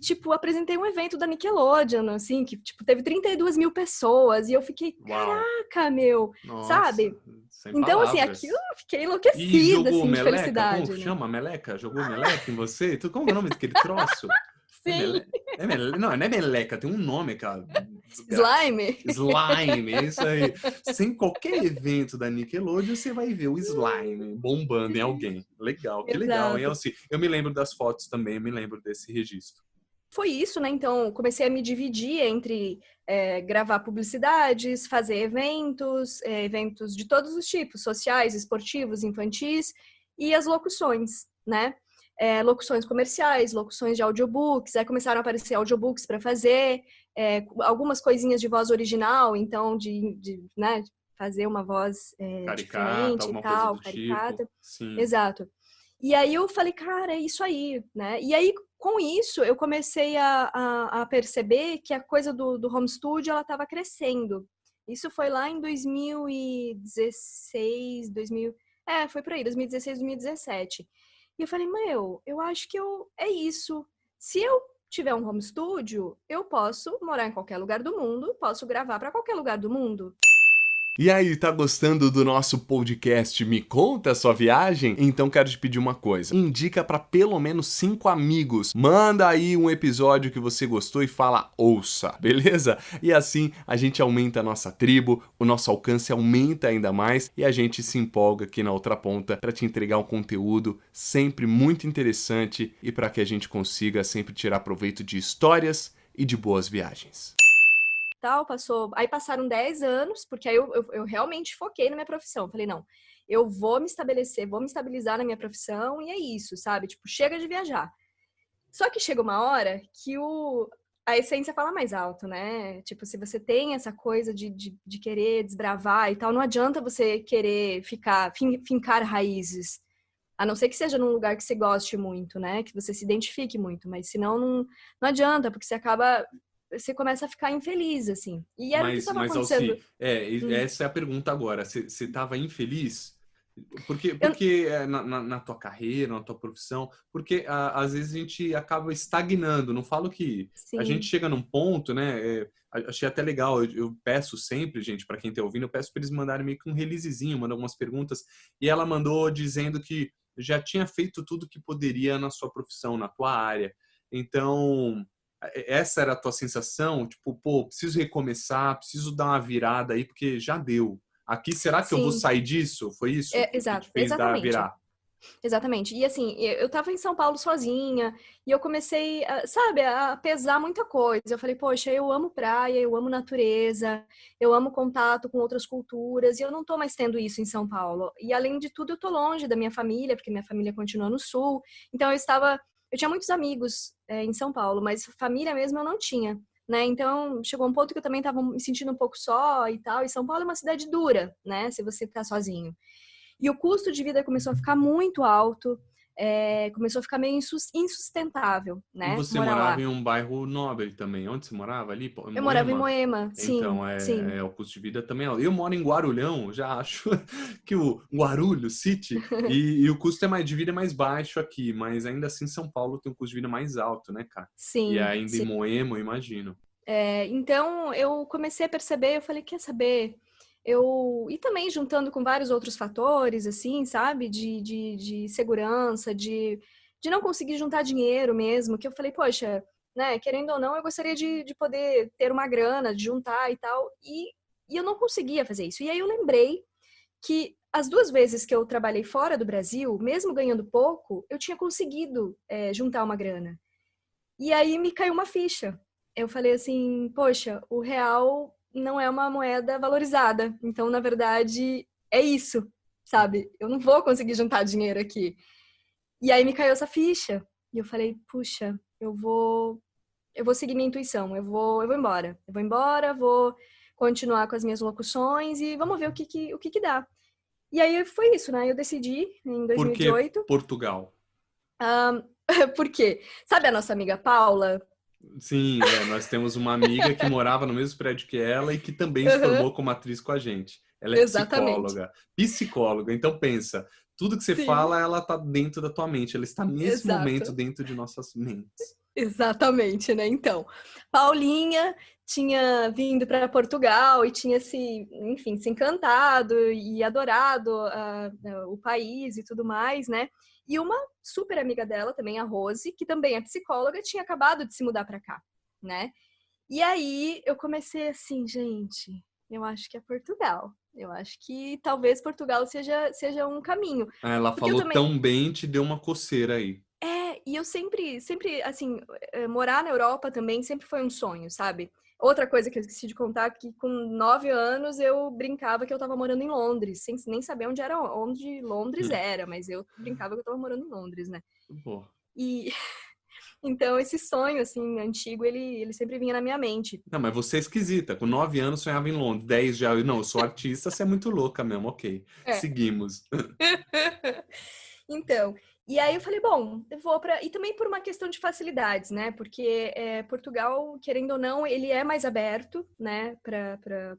tipo, apresentei um evento da Nickelodeon, assim, que, tipo, teve 32 mil pessoas, e eu fiquei, Uau! caraca, meu, Nossa, sabe? sem Então, assim, aquilo palavras. eu fiquei E enlouquecida, jogou assim, de meleca? Como felicidade, que né? chama? Meleca? Jogou meleca em você? Como é o nome daquele troço? É Sim, não, não é meleca, tem um nome, cara. Desgraça. slime. Slime, é isso aí. Sem qualquer evento da Nickelodeon, você vai ver o slime bombando em alguém. Legal, que legal, hein, Exato. Elci? Eu me lembro das fotos também, eu me lembro desse registro. Foi isso, né? Então, comecei a me dividir entre gravar publicidades, fazer eventos, eventos de todos os tipos, sociais, esportivos, infantis, e as locuções, né? Locuções comerciais, locuções de audiobooks, aí começaram a aparecer audiobooks para fazer, algumas coisinhas de voz original, então, né, fazer uma voz Caricata, diferente e alguma coisa tal, do tipo. caricata. Sim. Exato. E aí eu falei, cara, é isso aí, né? E aí, com isso, eu comecei a perceber que a coisa do home studio, ela estava crescendo. Isso foi lá em 2016, 2000... foi por aí, 2016, 2017. E eu falei, meu, eu acho que é isso. Se eu tiver um home studio, eu posso morar em qualquer lugar do mundo, posso gravar para qualquer lugar do mundo. E aí, tá gostando do nosso podcast Me Conta a Sua Viagem? Então quero te pedir uma coisa. Indica para pelo menos 5 amigos. Manda aí um episódio que você gostou e fala ouça, beleza? E assim a gente aumenta a nossa tribo, o nosso alcance aumenta ainda mais e a gente se empolga aqui na outra ponta para te entregar um conteúdo sempre muito interessante e para que a gente consiga sempre tirar proveito de histórias e de boas viagens. Tal, aí passaram 10 anos, porque aí eu realmente foquei na minha profissão. Falei, não, eu vou me estabelecer, vou me estabilizar na minha profissão e é isso, sabe? Tipo, chega de viajar. Só que chega uma hora que a essência fala mais alto, né? Tipo, se você tem essa coisa de querer desbravar e tal, não adianta você querer fincar raízes. A não ser que seja num lugar que você goste muito, né? Que você se identifique muito, mas senão não adianta, porque você começa a ficar infeliz, assim. E era o que estava Mas acontecendo. Alci, essa é a pergunta agora. Você estava infeliz? Eu, Porque na tua carreira, na tua profissão, porque às vezes a gente acaba estagnando. Não falo que a gente sim, chega num ponto, né? Achei até legal. Eu peço sempre, gente, para quem está ouvindo, eu peço para eles mandarem meio que um releasezinho, mandar algumas perguntas. E ela mandou dizendo que já tinha feito tudo que poderia na sua profissão, na tua área. Então, essa era a tua sensação? Tipo, pô, preciso recomeçar, preciso dar uma virada aí, porque já deu. Aqui, será que eu vou sim, sair disso? Foi isso que te fez dar exatamente. virar? Exatamente. E assim, eu tava em São Paulo sozinha e eu comecei, sabe, a pesar muita coisa. Eu falei, poxa, eu amo praia, eu amo natureza, eu amo contato com outras culturas e eu não tô mais tendo isso em São Paulo. E além de tudo, eu tô longe da minha família, porque minha família continua no sul. Então eu tinha muitos amigos, em São Paulo, mas família mesmo eu não tinha. Né? Então, chegou um ponto que eu também estava me sentindo um pouco só e tal. E São Paulo é uma cidade dura, né? Se você tá sozinho. E o custo de vida começou a ficar muito alto, começou a ficar meio insustentável, E né? você Morar morava lá. em um bairro nobre também. Onde você morava ali? Pô, em Eu morava em Moema? Moema, sim, Então, sim, o custo de vida também é alto. Eu moro em Guarulhão, já acho que o Guarulhos City, e o custo de vida é mais baixo aqui, mas ainda assim São Paulo tem um custo de vida mais alto, né, cara? E sim, ainda em sim. Moema, eu imagino. Então, eu comecei a perceber, eu falei, quer saber? E também juntando com vários outros fatores, assim, sabe? De segurança, de não conseguir juntar dinheiro mesmo, que eu falei, poxa, né, querendo ou não, eu gostaria de poder ter uma grana, de juntar e tal, e eu não conseguia fazer isso. E aí eu lembrei que as 2 vezes que eu trabalhei fora do Brasil, mesmo ganhando pouco, eu tinha conseguido, juntar uma grana. E aí me caiu uma ficha. Eu falei assim, poxa, o real não é uma moeda valorizada. Então, na verdade, é isso, sabe? Eu não vou conseguir juntar dinheiro aqui. E aí me caiu essa ficha. E eu falei, puxa, eu vou seguir minha intuição, eu vou embora. Eu vou embora, vou continuar com as minhas locuções e vamos ver o que dá. E aí foi isso, né? Eu decidi em Por que 2018. Portugal? Por quê? Sabe a nossa amiga Paula? Sim, nós temos uma amiga que morava no mesmo prédio que ela e que também se Uhum, formou como atriz com a gente. Ela é exatamente. psicóloga. Então pensa, tudo que você Sim, fala, ela tá dentro da tua mente. Ela está nesse momento exato. dentro de nossas mentes. Exatamente, né? Então, Paulinha tinha vindo para Portugal e tinha enfim, se encantado e adorado o país e tudo mais, né? E uma super amiga dela também, a Rose, que também é psicóloga, tinha acabado de se mudar para cá, né? E aí eu comecei assim, gente, eu acho que é Portugal. Eu acho que talvez Portugal seja um caminho. Ela Porque eu falou também, tão bem, te deu uma coceira aí. e eu sempre, assim, morar na Europa também sempre foi um sonho, sabe? Outra coisa que eu esqueci de contar, que com 9 anos eu brincava que eu tava morando em Londres, sem nem saber onde Londres era, mas eu brincava que eu tava morando em Londres, né? Pô. E então esse sonho, assim, antigo, ele sempre vinha na minha mente. Não, mas você é esquisita. Com 9 anos sonhava em Londres. 10 já. Não, eu sou artista, você é muito louca mesmo. Ok. É. Seguimos. Então, e aí eu falei, bom, eu vou para. E também por uma questão de facilidades, né? Porque Portugal, querendo ou não, ele é mais aberto, né, para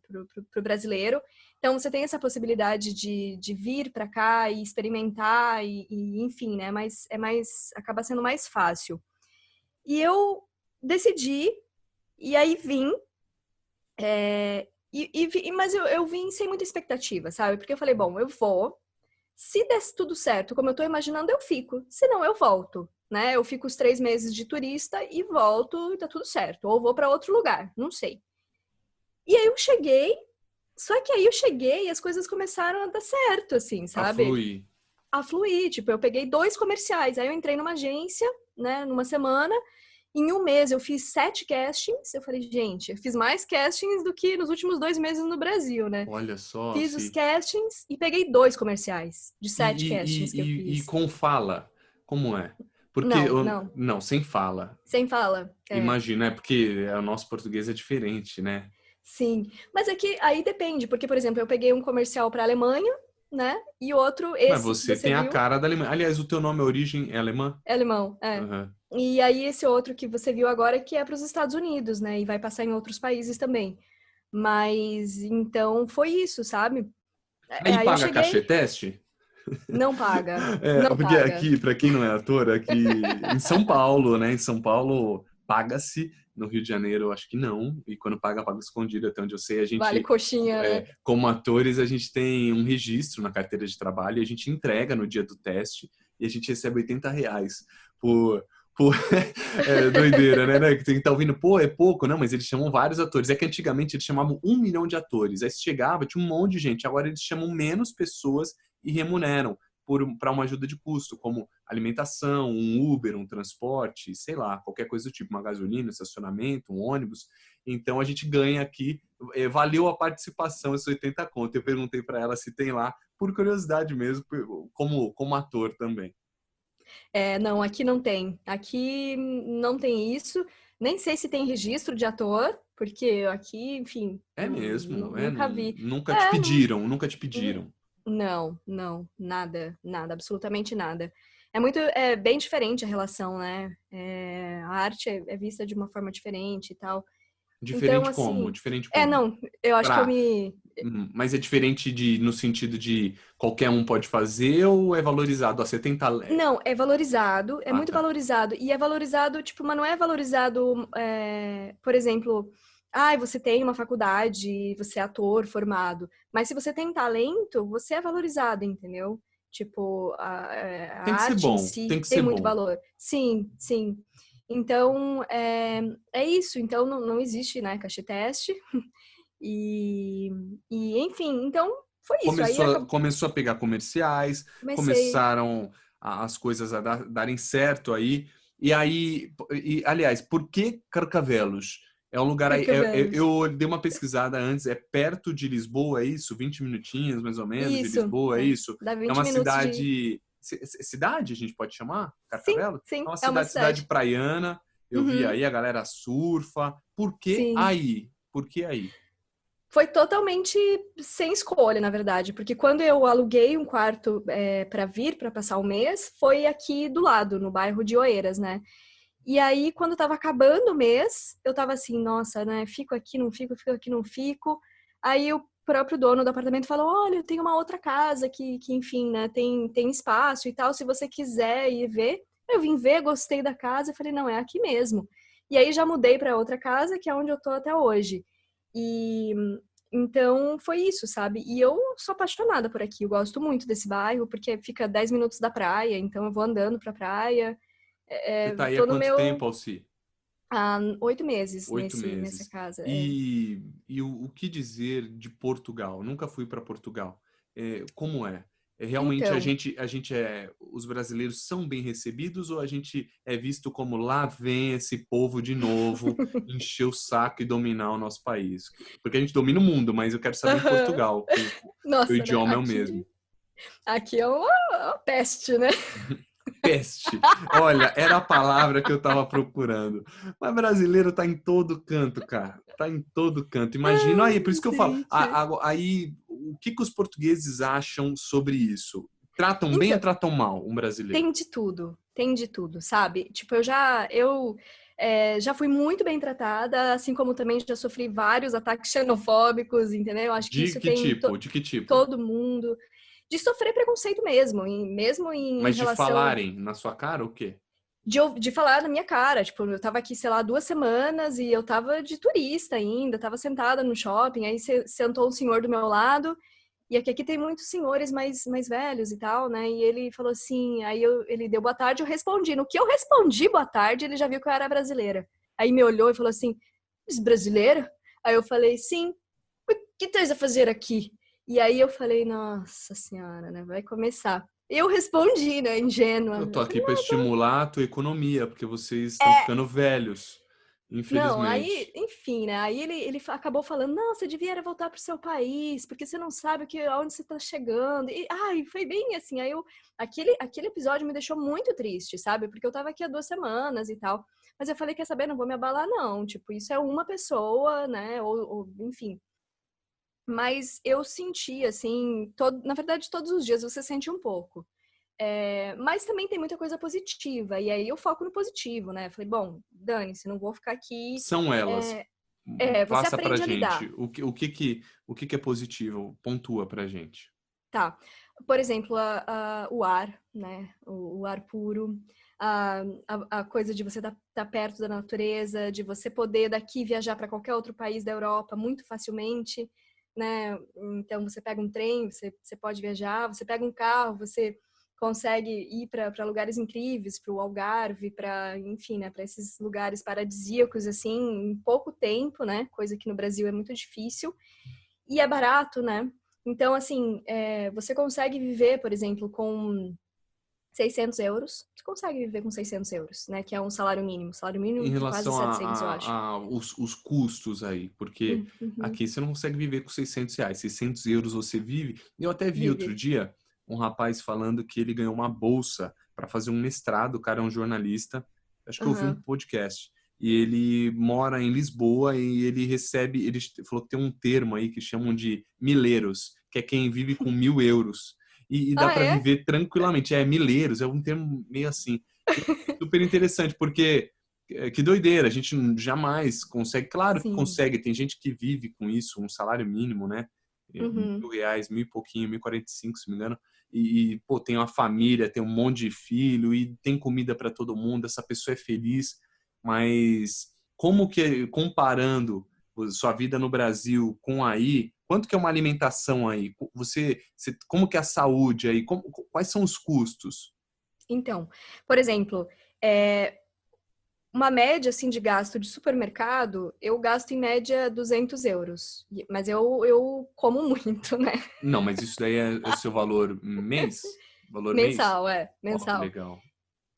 o brasileiro. Então, você tem essa possibilidade de vir para cá e experimentar, enfim, né? Mas acaba sendo mais fácil. E eu decidi, e aí vim. Mas eu vim sem muita expectativa, sabe? Porque eu falei, bom, eu vou. Se der tudo certo, como eu tô imaginando, eu fico. Se não, eu volto, né? Eu fico os 3 meses de turista e volto e tá tudo certo. Ou vou para outro lugar, não sei. E aí eu cheguei, só que aí eu cheguei e as coisas começaram a dar certo, assim, A sabe? fluir. A fluir. Tipo, eu peguei 2 comerciais, aí eu entrei numa agência, né, numa semana. Em um mês eu fiz 7 castings. Eu falei, gente, eu fiz mais castings do que nos últimos 2 meses no Brasil, né? Olha só, Fiz os se. castings e peguei 2 comerciais de E, 7 castings que eu e fiz. com fala, como é? Porque Não, não. não, sem fala. Sem fala. É, Imagina, porque o nosso português é diferente, né? sim. Mas é que aí depende, porque, por exemplo, eu peguei um comercial para Alemanha, né? E outro, Mas esse que você você tem a viu, cara da Alemanha. Aliás, o teu nome, a origem é alemã? é alemão, é. Aham. E aí esse outro que você viu agora que é para os Estados Unidos, né? E vai passar em outros países também. Mas então foi isso, sabe? Aí Aí eu paga cheguei, cachê teste? não paga, É, não porque paga. aqui, para quem não é ator, aqui em São Paulo, né? Em São Paulo paga-se, no Rio de Janeiro acho que não, e quando paga, paga escondido, até onde eu sei, a Vale gente, coxinha, né? como atores, a gente tem um registro na carteira de trabalho, e a gente entrega no dia do teste, e a gente recebe R$ 80 por doideira, né? Que tem que tá ouvindo, pô, é pouco, não, mas eles chamam vários atores. É que antigamente eles chamavam 1 milhão de atores. Aí se chegava, tinha um monte de gente. Agora eles chamam menos pessoas e remuneram para uma ajuda de custo, como alimentação, um Uber, um transporte, sei lá, qualquer coisa do tipo, uma gasolina, um estacionamento, um ônibus. Então a gente ganha aqui, valeu a participação, esses 80 conto. Eu perguntei para ela se tem lá, por curiosidade mesmo, como ator também. Não, aqui não tem. Aqui não tem isso. Nem sei se tem registro de ator, porque aqui, enfim, É mesmo, nunca vi. nunca te É, não, pediram, nunca te pediram. não, nada, nada, absolutamente nada. É bem diferente a relação, né? A arte é vista de uma forma diferente e tal. Então, Diferente como? assim, Diferente como? não, eu acho que eu Pra, me. mas é diferente no sentido de qualquer um pode fazer ou é valorizado? Ó, você tem talento. Não, é valorizado, é Ah, muito tá. valorizado. E é valorizado, tipo, mas não é valorizado, por exemplo, você tem uma faculdade, você é ator formado. Mas se você tem talento, você é valorizado, entendeu? Tipo, a Tem que ser arte em bom, si tem que tem ser muito bom. valor. Sim, sim. Então, é isso. Então, não existe, né, cachê teste. E, enfim, então, foi isso. Aí Começou a pegar comerciais, comecei. começaram as coisas a darem certo aí. E aí, aliás, por que Carcavelos? É um lugar aí. Cascavel. Eu dei uma pesquisada antes, é perto de Lisboa, é isso? 20 minutinhos, mais ou menos, de Isso, Lisboa, é é. isso? Dá É 20 uma minutos de... cidade. Cidade, a gente pode chamar? Sim, Carcavelos? É sim, uma é uma cidade cidade. praiana. Eu vi Uhum, aí, a galera surfa. Por que sim. aí? Por que aí? Foi totalmente sem escolha, na verdade, porque quando eu aluguei um quarto para vir, para passar o mês, foi aqui do lado, no bairro de Oeiras, né? E aí, quando tava acabando o mês, eu tava assim, nossa, né? Fico aqui, não fico, fico aqui, não fico. Aí o próprio dono do apartamento falou: olha, eu tenho uma outra casa que enfim, né, tem espaço e tal, se você quiser ir ver. Eu vim ver, gostei da casa, e falei, não, é aqui mesmo. E aí já mudei para outra casa, que é onde eu tô até hoje. E então foi isso, sabe? E eu sou apaixonada por aqui, eu gosto muito desse bairro, porque fica 10 minutos da praia, então eu vou andando pra praia. Você tá aí há Tô no quanto meu tempo, Alci? 8 meses 8 nessa meses. casa. E o que dizer de Portugal? Nunca fui para Portugal. Como é? Realmente Então, os brasileiros são bem recebidos ou a gente é visto como lá vem esse povo de novo encher o saco e dominar o nosso país? Porque a gente domina o mundo, mas eu quero saber em aham. Portugal, que o Nossa, né? idioma é o mesmo. Aqui é uma peste, né? Peste. Olha, era a palavra que eu tava procurando. Mas brasileiro tá em todo canto, cara. Tá em todo canto. Imagina aí, por isso que eu falo. Gente. Aí, o que que os portugueses acham sobre isso? Tratam bem ou Então, tratam mal um brasileiro? tem de tudo, sabe? Tipo, já fui muito bem tratada, assim como também já sofri vários ataques xenofóbicos, entendeu? Eu acho que De isso que tem tipo? De que tipo? todo mundo. De sofrer preconceito mesmo, mesmo em Mas de relação falarem na sua cara o quê? de falar na minha cara. Tipo, eu tava aqui, sei lá, 2 semanas e eu tava de turista ainda, tava sentada no shopping, aí sentou um senhor do meu lado, e aqui tem muitos senhores mais velhos e tal, né? E ele falou assim, ele deu boa tarde, eu respondi. No que eu respondi boa tarde, ele já viu que eu era brasileira. Aí me olhou e falou assim, brasileira? Aí eu falei, sim, o que tens a fazer aqui? E aí eu falei, nossa senhora, né? Vai começar. Eu respondi, né, ingênua. Eu tô Eu falei, aqui para estimular a tua economia, porque vocês estão é, ficando velhos, não, aí, infelizmente. enfim, né? Aí ele acabou falando, não, você devia era voltar pro seu país, porque você não sabe aonde você tá chegando. E, ai, foi bem assim. Aquele episódio me deixou muito triste, sabe? Porque eu tava aqui há 2 semanas e tal. Mas eu falei, quer saber, não vou me abalar, não. Tipo, isso é uma pessoa, né? Enfim. Mas eu senti, assim, na verdade, todos os dias você sente um pouco. Mas também tem muita coisa positiva, e aí eu foco no positivo, né? Falei, bom, dane-se, não vou ficar aqui. São elas. É, você Passa pra aprende a gente. lidar, O que que é positivo? Pontua pra gente. tá? Por exemplo, o ar, né? O ar puro, a coisa de você estar perto da natureza, de você poder daqui viajar para qualquer outro país da Europa muito facilmente, né? Então você pega um trem, você pode viajar, você pega um carro, você consegue ir para lugares incríveis, para o Algarve, para, enfim, né, para esses lugares paradisíacos assim, em pouco tempo, né? Coisa que no Brasil é muito difícil. E é barato, né? Então, assim, você consegue viver, por exemplo, com 600 euros. Você consegue viver com 600 euros, né? Que é um salário mínimo. Salário Em mínimo de quase relação 700, eu acho. os custos aí, porque Uhum. aqui você não consegue viver com R$ 600. 600 euros você vive. Eu até vi outro Vive. dia um rapaz falando que ele ganhou uma bolsa para fazer um mestrado. O cara é um jornalista. Acho que eu ouvi um Uhum. podcast. E ele mora em Lisboa e ele recebe. Ele falou que tem um termo aí que chamam de mileiros, que é quem vive com 1.000 euros. E dá Ah, para é? viver tranquilamente. Mileiros, é um termo meio assim. Super interessante, porque que doideira, a gente jamais consegue, claro que Sim. consegue, tem gente que vive com isso, um salário mínimo, né? Uhum. R$ 1.000, mil e pouquinho, 1.045, se não me engano, pô, tem uma família, tem um monte de filho, e tem comida para todo mundo, essa pessoa é feliz, mas como que, comparando sua vida no Brasil com aí, quanto que é uma alimentação aí? Como que é a saúde aí? Quais são os custos? Então, por exemplo, é, uma média assim de gasto de supermercado, eu gasto em média 200 euros. Mas eu como muito, né? Não, mas isso daí é o seu valor mês? Valor mês? Mensal, Ó, mensal. legal.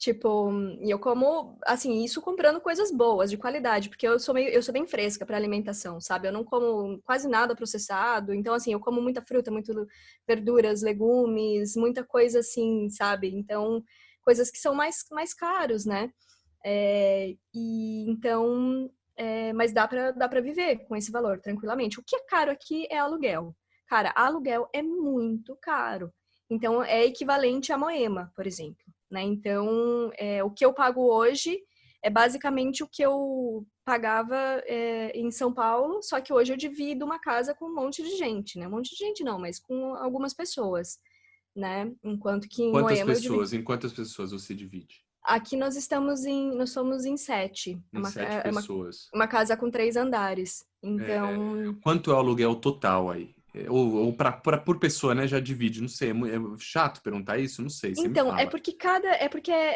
Tipo, e eu como, assim, isso comprando coisas boas, de qualidade, porque eu sou bem fresca para alimentação, sabe? Eu não como quase nada processado, então, assim, eu como muita fruta, muito verduras, legumes, muita coisa assim, sabe? Então, coisas que são mais caros, né? Mas dá para viver com esse valor tranquilamente. O que é caro aqui é aluguel. Cara, aluguel é muito caro. Então, é equivalente a Moema, por exemplo. Né? Então, o que eu pago hoje é basicamente o que eu pagava em São Paulo, só que hoje eu divido uma casa com um monte de gente, né? Um monte de gente não, mas com algumas pessoas, né? Enquanto que em Quantas Moema eu divido. pessoas? Em quantas pessoas você divide? Aqui nós somos em 7. Em 7 pessoas. Uma casa com 3 andares. Então, Quanto é o aluguel total aí? Ou por pessoa, né? Já divide, não sei. É chato perguntar isso? Não sei, você me Então, fala.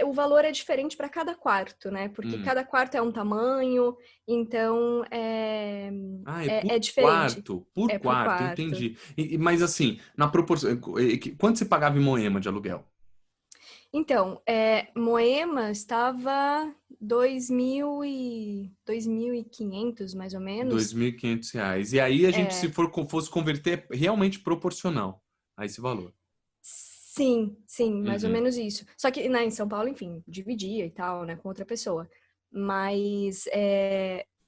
o valor é diferente para cada quarto, né? Porque Hum. cada quarto é um tamanho, então Ah, é é diferente. por É por quarto, quarto. entendi. Mas assim, na proporção, quanto você pagava em Moema de aluguel? Então, Moema estava 2.500 mais ou Dois menos. mil e quinhentos reais. E aí a gente, se É, fosse converter, é realmente proporcional a esse valor. sim, mais ou Uhum. menos isso. Só que, né, em São Paulo, enfim, dividia e tal, né, com outra pessoa. Mas,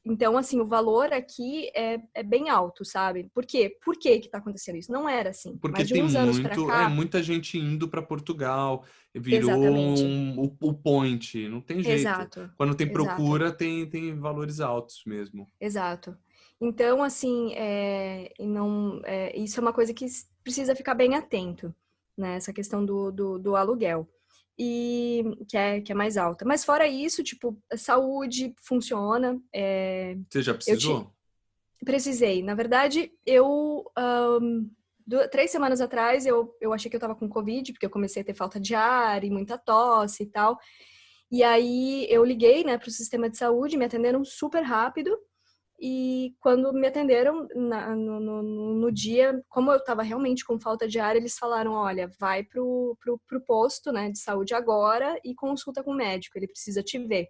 então, assim, o valor aqui é bem alto, sabe? Por quê? Por que que tá acontecendo isso? Não era assim. Porque Mas de tem uns anos para cá, muita gente indo para Portugal, virou exatamente. o point, não tem jeito. Exato, Quando tem exato, procura, tem valores altos mesmo. exato. Então, assim, e não, isso é uma coisa que precisa ficar bem atento, né? Essa questão do aluguel. E que é mais alta. Mas fora isso, tipo, a saúde funciona. Você já Eu te precisou? precisei. Na verdade, 3 semanas atrás, eu achei que eu tava com Covid, porque eu comecei a ter falta de ar e muita tosse e tal. E aí eu liguei, né, para o sistema de saúde, me atenderam super rápido. E quando me atenderam no dia, como eu estava realmente com falta de ar, eles falaram: olha, vai pro posto, né, de saúde agora e consulta com o médico, ele precisa te ver.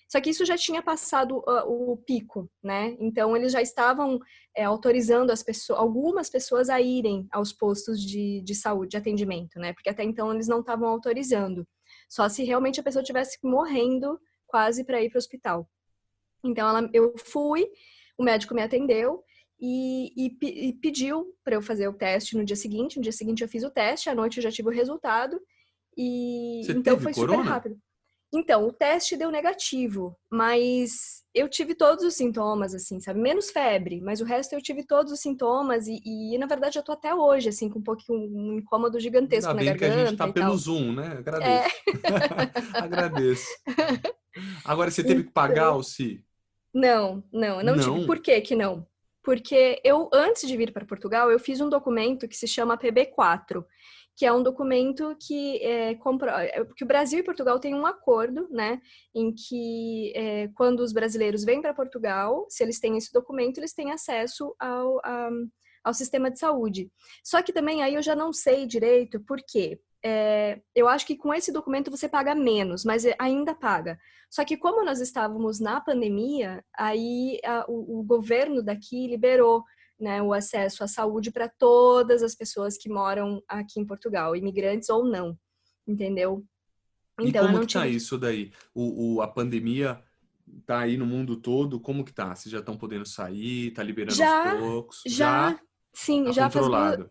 Só que isso já tinha passado o pico, né? Então eles já estavam autorizando algumas pessoas a irem aos postos de saúde, de atendimento, né? Porque até então eles não estavam autorizando. Só se realmente a pessoa estivesse morrendo quase para ir para o hospital. Então eu fui, o médico me atendeu e pediu para eu fazer o teste no dia seguinte. No dia seguinte eu fiz o teste, à noite eu já tive o resultado e Você então teve foi super corona? rápido. Então, o teste deu negativo, mas eu tive todos os sintomas, assim, sabe? Menos febre, mas o resto eu tive todos os sintomas na verdade, eu tô até hoje, assim, com um pouquinho um incômodo Ainda gigantesco na bem que a gente garganta tá e pelo tal. Zoom, né? É, Agradeço. Agradeço. Agora, você teve que pagar então, o Si? não, eu não tive. Não. Por que que não? Porque antes de vir para Portugal, eu fiz um documento que se chama PB4, que é um documento que o Brasil e Portugal têm um acordo, né, em que quando os brasileiros vêm para Portugal, se eles têm esse documento, eles têm acesso ao sistema de saúde. Só que também aí eu já não sei direito por quê. Eu acho que com esse documento você paga menos, mas ainda paga. Só que como nós estávamos na pandemia, aí o governo daqui liberou, né, o acesso à saúde para todas as pessoas que moram aqui em Portugal, imigrantes ou não, entendeu? E Então eu como não que tá tive. isso daí? A pandemia tá aí no mundo todo, como que tá? Vocês já estão podendo sair, tá liberando aos Já, poucos? Já já, sim, tá controlado.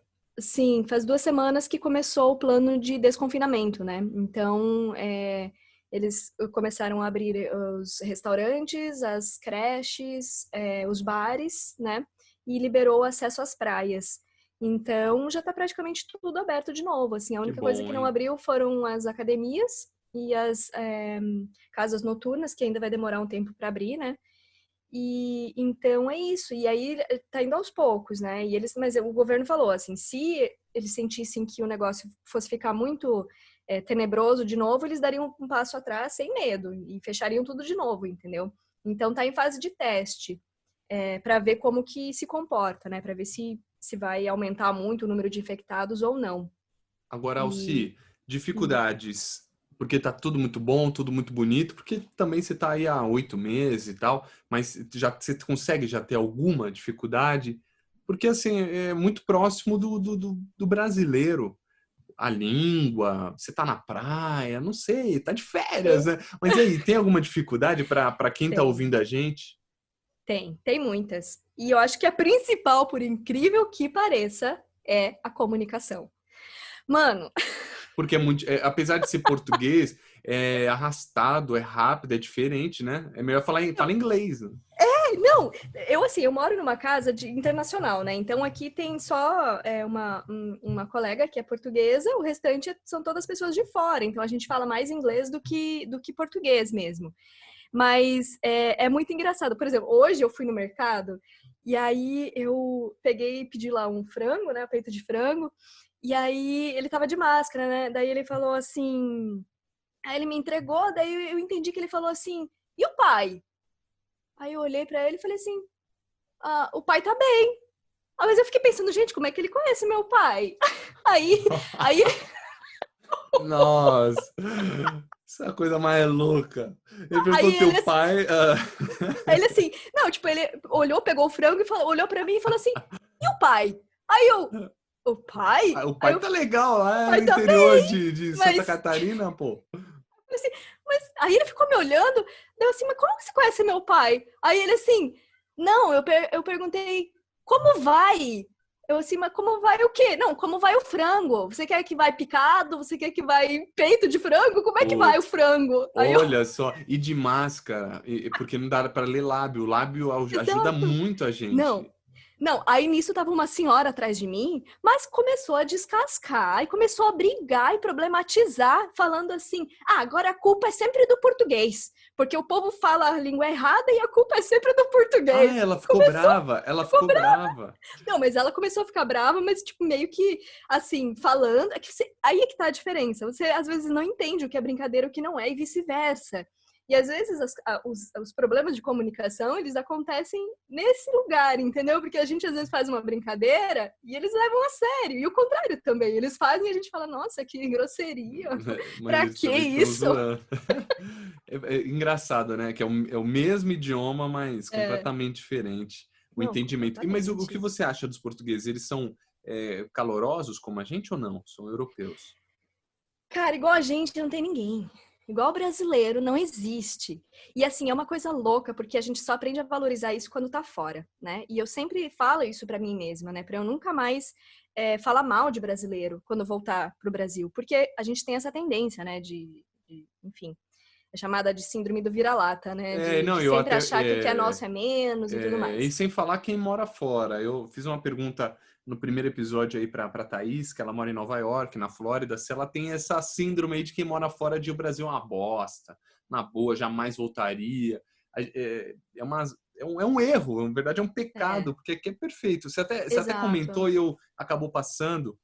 faz 2 semanas que começou o plano de desconfinamento, né? Então, eles começaram a abrir os restaurantes, as creches, os bares, né? E liberou o acesso às praias. Então, já está praticamente tudo aberto de novo, assim. A Que única coisa bom, que não hein? abriu foram as academias e as casas noturnas, que ainda vai demorar um tempo para abrir, né? E então é isso. E aí tá indo aos poucos, né? Mas o governo falou assim, se eles sentissem que o negócio fosse ficar muito tenebroso de novo, eles dariam um passo atrás sem medo e fechariam tudo de novo, entendeu? Então tá em fase de teste para ver como que se comporta, né? Para ver se vai aumentar muito o número de infectados ou não. Agora, E Alci, hum, dificuldades Porque tá tudo muito bom, tudo muito bonito, porque também você tá aí há 8 meses e tal, mas já você consegue já ter alguma dificuldade? Porque assim, é muito próximo do brasileiro. A língua, você tá na praia, não sei, tá de férias, Tem, né? Mas e aí, tem alguma dificuldade para quem tá tem, ouvindo a gente? tem muitas. E eu acho que a principal, por incrível que pareça, é a comunicação. Mano, Porque é muito, apesar de ser português, é arrastado, é rápido, é diferente, né? É melhor falar inglês, né? não, eu assim, eu moro numa casa internacional, né? Então aqui tem só uma colega que é portuguesa, o restante são todas pessoas de fora. Então a gente fala mais inglês do que português mesmo. Mas é muito engraçado. Por exemplo, hoje eu fui no mercado e aí eu peguei e pedi lá um frango, né? Peito de frango. E aí ele tava de máscara, né? Daí ele falou assim. Aí ele me entregou, daí eu entendi que ele falou assim: e o pai? Aí eu olhei pra ele e falei assim: ah, o pai tá bem. Ah, mas eu fiquei pensando, gente, como é que ele conhece meu pai? Aí, aí, Nossa, isso é a coisa mais louca. Ele perguntou aí teu ele, pai. aí ele assim, não, tipo, ele olhou, pegou o frango e falou, olhou pra mim e falou assim: e o pai? Aí eu, o pai? O Aí pai eu, tá legal o lá pai no tá interior bem, de Santa mas Catarina, pô. assim, mas aí ele ficou me olhando, deu assim, mas como que você conhece meu pai? Aí ele assim, não, eu perguntei, como vai? Eu assim, mas como vai o quê? Não, como vai o frango? Você quer que vai picado? Você quer que vai peito de frango? Como é que vai o Putz, frango? Aí eu, olha só. E de máscara, porque não dá para ler lábio. O lábio ajuda exato. muito a Não, gente. não, aí nisso tava uma senhora atrás de mim, mas começou a descascar e começou a brigar e problematizar, falando assim: ah, agora a culpa é sempre do português, porque o povo fala a língua errada e a culpa é sempre do Ah, português. ela ficou Começou, brava. Ela ficou ficou brava. brava. Não, mas ela começou a ficar brava, mas tipo, meio que assim, falando. Aí é que tá a diferença. Você às vezes não entende o que é brincadeira e o que não é, e vice-versa. E às vezes os problemas de comunicação, eles acontecem nesse lugar, entendeu? Porque a gente às vezes faz uma brincadeira e eles levam a sério. E o contrário também. Eles fazem e a gente fala, nossa, que grosseria. Mas Pra eles que também estão isso? zoando. É engraçado, né? Que é o mesmo idioma, mas É, completamente diferente o não, entendimento. Mas o que completamente. você acha dos portugueses? Eles são calorosos como a gente ou não? São europeus? Cara, igual a gente não tem ninguém. Igual brasileiro não existe. E assim, é uma coisa louca, porque a gente só aprende a valorizar isso quando tá fora, né? E eu sempre falo isso pra mim mesma, né? Pra eu nunca mais falar mal de brasileiro quando voltar pro Brasil. Porque a gente tem essa tendência, né? Enfim, é chamada de síndrome do vira-lata, né? Não, De eu sempre até. achar que o que é nosso é menos e tudo E mais. sem falar quem mora fora. Eu fiz uma pergunta no primeiro episódio aí para Thaís, que ela mora em Nova York, na Flórida, se ela tem essa síndrome aí de quem mora fora de o Brasil é uma bosta, na boa, jamais voltaria. É um erro, na verdade é um É, pecado, porque aqui é perfeito. Você até exato. comentou e eu acabou passando.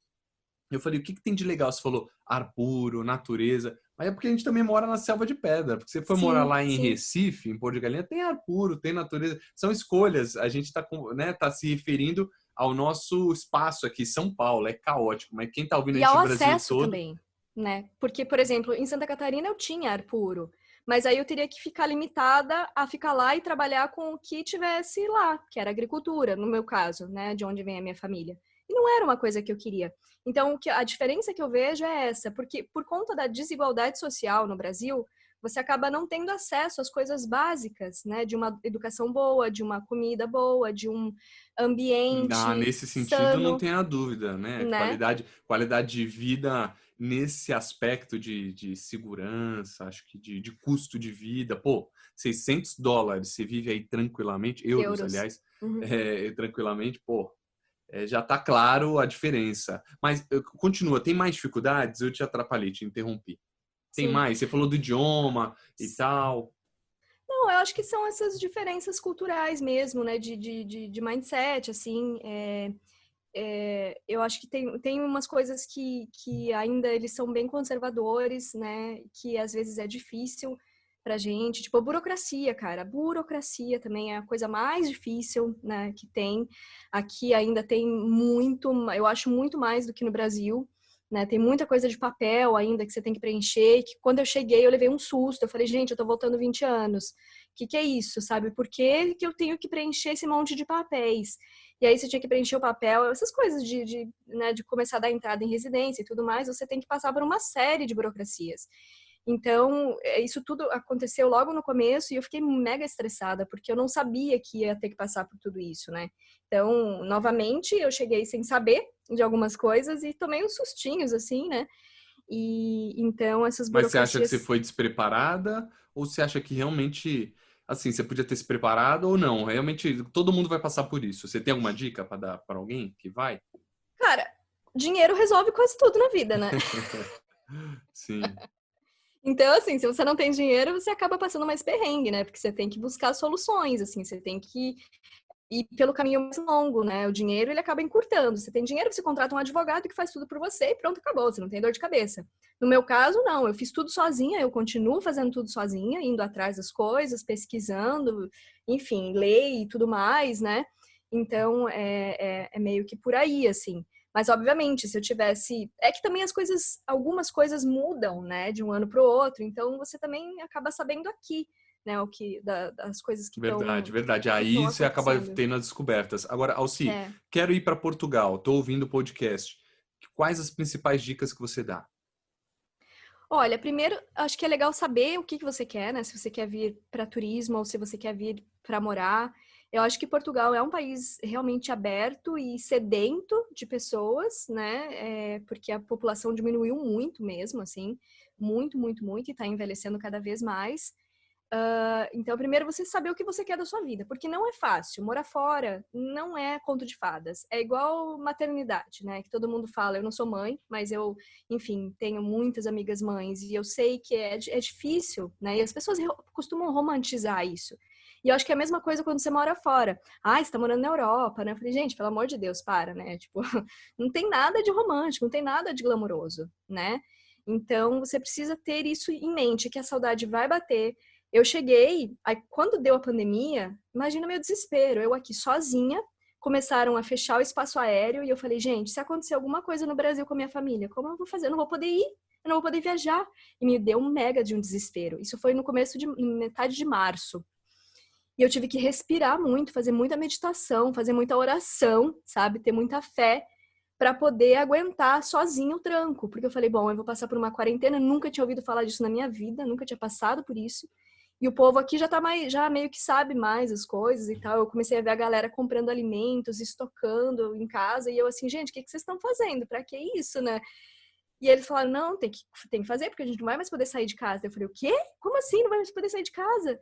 Eu falei, o que tem de legal? Você falou ar puro, natureza. Mas é porque a gente também mora na selva de pedra. Porque você foi morar Sim, lá em sim. Recife, em Porto de Galinha, tem ar puro, tem natureza. São escolhas. A gente está tá se referindo ao nosso espaço aqui. São Paulo é caótico, mas quem está ouvindo a E gente ao do Brasil acesso todo, também, né? Porque, por exemplo, em Santa Catarina eu tinha ar puro, mas aí eu teria que ficar limitada a ficar lá e trabalhar com o que tivesse lá, que era agricultura, no meu caso, né? De onde vem a minha família. E não era uma coisa que eu queria. Então, a diferença que eu vejo é essa, porque por conta da desigualdade social no Brasil, você acaba não tendo acesso às coisas básicas, né? De uma educação boa, de uma comida boa, de um ambiente nesse sentido, não sano, tenha dúvida, né? né? Qualidade de vida nesse aspecto de segurança, acho que de custo de vida. Pô, US$ 600, você vive aí tranquilamente, euros, Euros. aliás, Uhum. tranquilamente, pô, já tá claro a diferença. Mas continua, tem mais dificuldades? Eu te atrapalhei, te interrompi. Tem Sim. mais? Você falou do idioma e tal. Não, eu acho que são essas diferenças culturais mesmo, né? De mindset, assim. Eu acho que tem umas coisas que ainda eles são bem conservadores, né? Que às vezes é difícil pra gente. Tipo, a burocracia, cara. A burocracia também é a coisa mais difícil, né? Que tem. Aqui ainda tem muito, eu acho muito mais do que no Brasil. né? Tem muita coisa de papel ainda que você tem que preencher, que quando eu cheguei eu levei um susto. Eu falei, gente, eu tô voltando 20 anos. O que é isso, sabe? Por que eu tenho que preencher esse monte de papéis? E aí você tinha que preencher o papel, essas coisas né, de começar a dar entrada em residência e tudo mais, você tem que passar por uma série de burocracias. Então, isso tudo aconteceu logo no começo e eu fiquei mega estressada, porque eu não sabia que ia ter que passar por tudo isso, né? Então, novamente, eu cheguei sem saber de algumas coisas e tomei uns sustinhos, assim, né? E então, essas Mas você acha que burocracias... você foi despreparada? Ou você acha que realmente, assim, você podia ter se preparado ou não? Realmente, todo mundo vai passar por isso. Você tem alguma dica para dar para alguém que vai? Cara, dinheiro resolve quase tudo na vida, né? Sim. Então, assim, se você não tem dinheiro, você acaba passando mais perrengue, né? Porque você tem que buscar soluções, assim, você tem que ir pelo caminho mais longo, né? O dinheiro, ele acaba encurtando. Você tem dinheiro, você contrata um advogado que faz tudo por você e pronto, acabou. Você não tem dor de cabeça. No meu caso, não. Eu fiz tudo sozinha, eu continuo fazendo tudo sozinha, indo atrás das coisas, pesquisando, enfim, lei e tudo mais, né? Então, é meio que por aí, assim. Mas, obviamente, se eu tivesse... É que também algumas coisas mudam, né? De um ano para o outro. Então, você também acaba sabendo aqui, né? Das coisas que Verdade, verdade. estão Aí você acaba acontecendo. tendo as descobertas. Agora, Alci, É. quero ir para Portugal, estou ouvindo o podcast. Quais as principais dicas que você dá? Olha, primeiro, acho que é legal saber o que você quer, né? Se você quer vir para turismo ou se você quer vir para morar. Eu acho que Portugal é um país realmente aberto e sedento de pessoas, né? Porque a população diminuiu muito mesmo, assim, muito, muito, muito, e está envelhecendo cada vez mais. Então, primeiro você saber o que você quer da sua vida, porque não é fácil. Morar fora não é conto de fadas. É igual maternidade, né? Que todo mundo fala. Eu não sou mãe, mas eu, enfim, tenho muitas amigas mães e eu sei que é difícil, né? E as pessoas costumam romantizar isso. E eu acho que é a mesma coisa quando você mora fora. Ah, você tá morando na Europa, né? Eu falei, gente, pelo amor de Deus, para, né? Tipo, não tem nada de romântico, não tem nada de glamouroso, né? Então, você precisa ter isso em mente, que a saudade vai bater. Eu cheguei, aí quando deu a pandemia, imagina meu desespero, eu aqui sozinha, começaram a fechar o espaço aéreo e eu falei, gente, se acontecer alguma coisa no Brasil com a minha família, como eu vou fazer? Eu não vou poder ir, eu não vou poder viajar. E me deu um mega de um desespero. Isso foi no começo de metade de março. E eu tive que respirar muito, fazer muita meditação, fazer muita oração, sabe? Ter muita fé para poder aguentar sozinho o tranco. Porque eu falei, bom, eu vou passar por uma quarentena, nunca tinha ouvido falar disso na minha vida, nunca tinha passado por isso. E o povo aqui já meio que sabe mais as coisas e tal. Eu comecei a ver a galera comprando alimentos, estocando em casa. E eu assim, gente, o que vocês estão fazendo? Pra que isso, né? E eles falaram, não, tem que fazer, porque a gente não vai mais poder sair de casa. Eu falei, o quê? Como assim não vai mais poder sair de casa?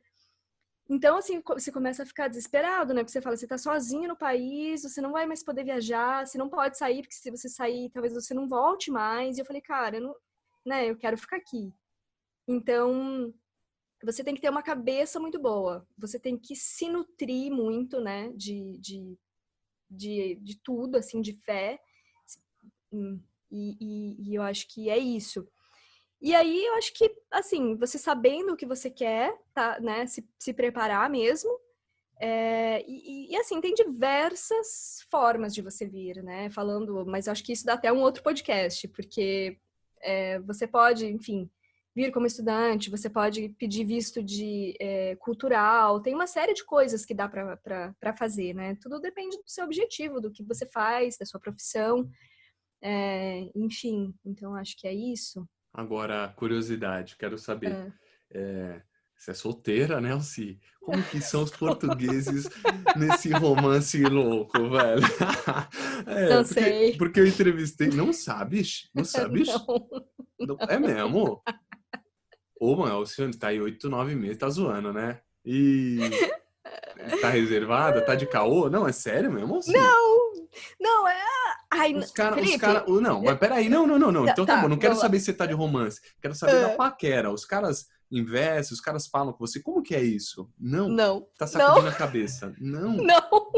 Então, assim, você começa a ficar desesperado, né? Porque você fala, você tá sozinho no país, você não vai mais poder viajar, você não pode sair, porque se você sair, talvez você não volte mais. E eu falei, cara, eu quero ficar aqui. Então, você tem que ter uma cabeça muito boa. Você tem que se nutrir muito, né? De tudo, assim, de fé. E eu acho que é isso. E aí, eu acho que, assim, você sabendo o que você quer, tá, né? Se preparar mesmo. Assim, tem diversas formas de você vir, né? Falando, mas acho que isso dá até um outro podcast, porque você pode, enfim, vir como estudante, você pode pedir visto de cultural, tem uma série de coisas que dá para fazer, né? Tudo depende do seu objetivo, do que você faz, da sua profissão, enfim, então acho que é isso. Agora, curiosidade, quero saber. Você é solteira, né, Alci? Como que são os portugueses nesse romance louco, velho? Não Porque, sei. porque eu entrevistei. Não sabes? Não sabes? Não. É mesmo? Ô, mano, a Alcione tá aí 8, 9 meses, tá zoando, né? E tá reservada? Tá de caô? Não, é sério mesmo, Alci? Não, não é. Ai, Os cara, Felipe, não, mas peraí, não, não, não, não. Então tá bom, tá, não quero vamos lá. saber se você tá de romance, quero saber da paquera. Os caras investem, os caras falam com você, como que é isso? Não, Não, tá não, sacudindo a cabeça. Não. não.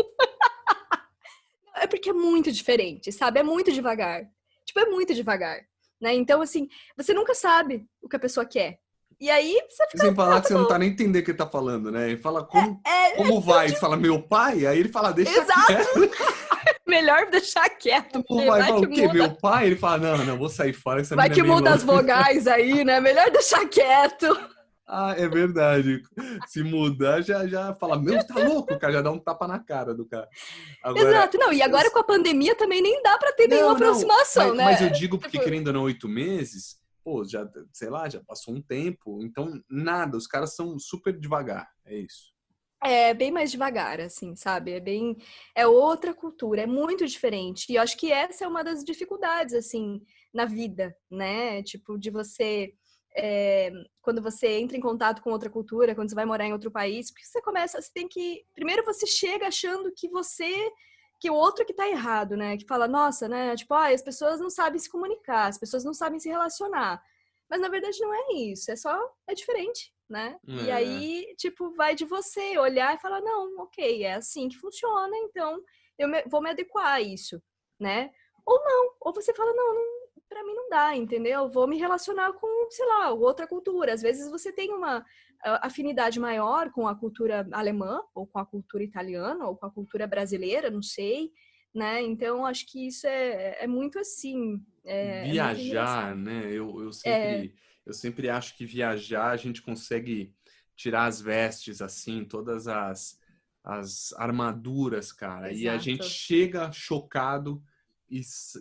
É porque é muito diferente, sabe? É muito devagar. Tipo, é muito devagar, né? Então, assim, você nunca sabe o que a pessoa quer. E aí você E fica, sem falar que tá você não tá bom. nem entendendo o que ele tá falando, né? Ele fala como, É como tão vai? Você fala, meu pai? Aí ele fala, deixa exato. quieto. Melhor deixar quieto, Pô, porque vai vai falar que o quê? muda. Meu pai? Ele fala, não, vou sair fora, essa Vai menina que é meio muda as louca. vogais aí, né? Melhor deixar quieto. Ah, é verdade. Se mudar, já fala, meu, tá louco, cara, já dá um tapa na cara do cara. Agora, Exato. Não, e agora com a pandemia também nem dá pra ter nenhuma não, aproximação, mas eu né? digo porque, Tipo, querendo ou não, 8 meses, pô, já, sei lá, já passou um tempo, então nada, os caras são super devagar, é isso. é bem mais devagar, assim, sabe? É outra cultura, é muito diferente. E eu acho que essa é uma das dificuldades, assim, na vida, né? Tipo, de você, é, quando você entra em contato com outra cultura, quando você vai morar em outro país, porque você tem que, primeiro você chega achando que o outro que tá errado, né? Que fala, nossa, né? Tipo, as pessoas não sabem se comunicar, as pessoas não sabem se relacionar. Mas na verdade não é isso, é diferente, né? E É, aí, tipo, vai de você olhar e falar, não, ok, é assim que funciona, então vou me adequar a isso, né? Ou não, ou você fala, não, para mim não dá, entendeu? Vou me relacionar com, sei lá, outra cultura. Às vezes você tem uma afinidade maior com a cultura alemã, ou com a cultura italiana, ou com a cultura brasileira, não sei, né? Então, acho que isso é muito assim, é muito viajar, engraçado. né? É, Eu sempre acho que viajar a gente consegue tirar as vestes, assim, todas as armaduras, cara. E a gente exato. chega chocado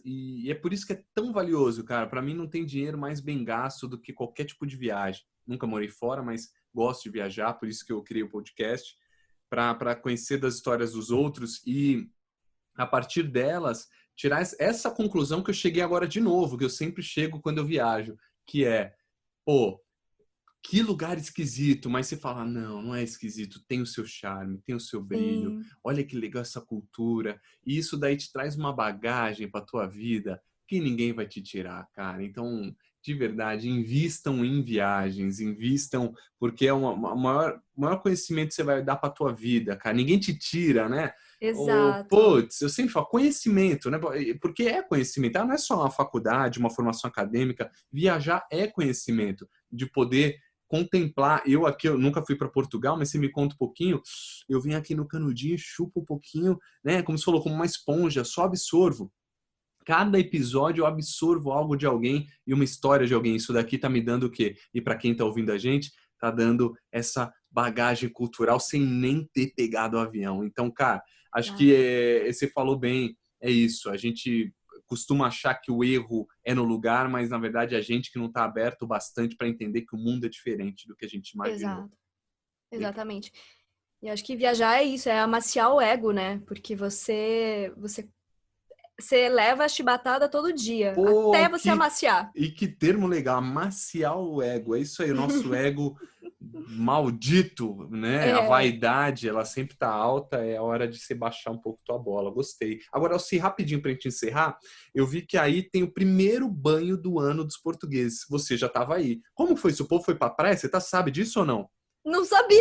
e é por isso que é tão valioso, cara. Para mim não tem dinheiro mais bem gasto do que qualquer tipo de viagem. Nunca morei fora, mas gosto de viajar, por isso que eu criei o podcast, para conhecer das histórias dos outros e a partir delas, tirar essa conclusão que eu cheguei agora de novo, que eu sempre chego quando eu viajo, que é, pô, que lugar esquisito, mas você fala, não é esquisito, tem o seu charme, tem o seu brilho, Sim, olha que legal essa cultura, e isso daí te traz uma bagagem para tua vida que ninguém vai te tirar, cara. Então, de verdade, invistam em viagens, invistam, porque é o maior conhecimento que você vai dar para tua vida, cara. Ninguém te tira, né? exato. Putz, eu sempre falo conhecimento, né? Porque é conhecimento, não é só uma faculdade, uma formação acadêmica. Viajar é conhecimento, de poder contemplar. Eu nunca fui para Portugal, mas você me conta um pouquinho. Eu vim aqui no Canudinho, chupo um pouquinho, né? Como você falou, como uma esponja, só absorvo. Cada episódio eu absorvo algo de alguém e uma história de alguém. Isso daqui tá me dando o quê? E para quem tá ouvindo a gente, tá dando essa bagagem cultural sem nem ter pegado o avião. Então, cara, acho que Exato. você falou bem, é isso. A gente costuma achar que o erro é no lugar, mas na verdade é a gente que não está aberto bastante para entender que o mundo é diferente do que a gente imaginou. Exato. Exatamente. E acho que viajar é isso, é amaciar o ego, né? Porque você leva a chibatada todo dia, até Pô, você amaciar. que termo legal, amaciar o ego. É isso aí, o nosso ego maldito, né? A É, vaidade, ela sempre tá alta, é hora de você baixar um pouco tua bola. Gostei. Agora, assim, rapidinho pra gente encerrar, eu vi que aí tem o primeiro banho do ano dos portugueses. Você já tava aí. Como foi isso? O povo foi pra praia? Você sabe disso ou não? não sabia.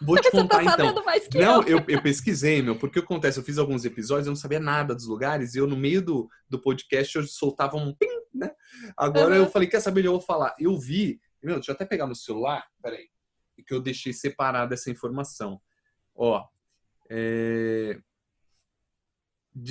Vou te Você tá contar então. sabendo mais que eu. Não, eu pesquisei, meu, porque acontece, eu fiz alguns episódios, eu não sabia nada dos lugares, e eu no meio do podcast eu soltava um pim, né? Agora eu Uhum. falei, quer saber, eu vou falar. Eu vi, meu, deixa eu até pegar no celular, peraí, que eu deixei separada essa informação. Ó, é,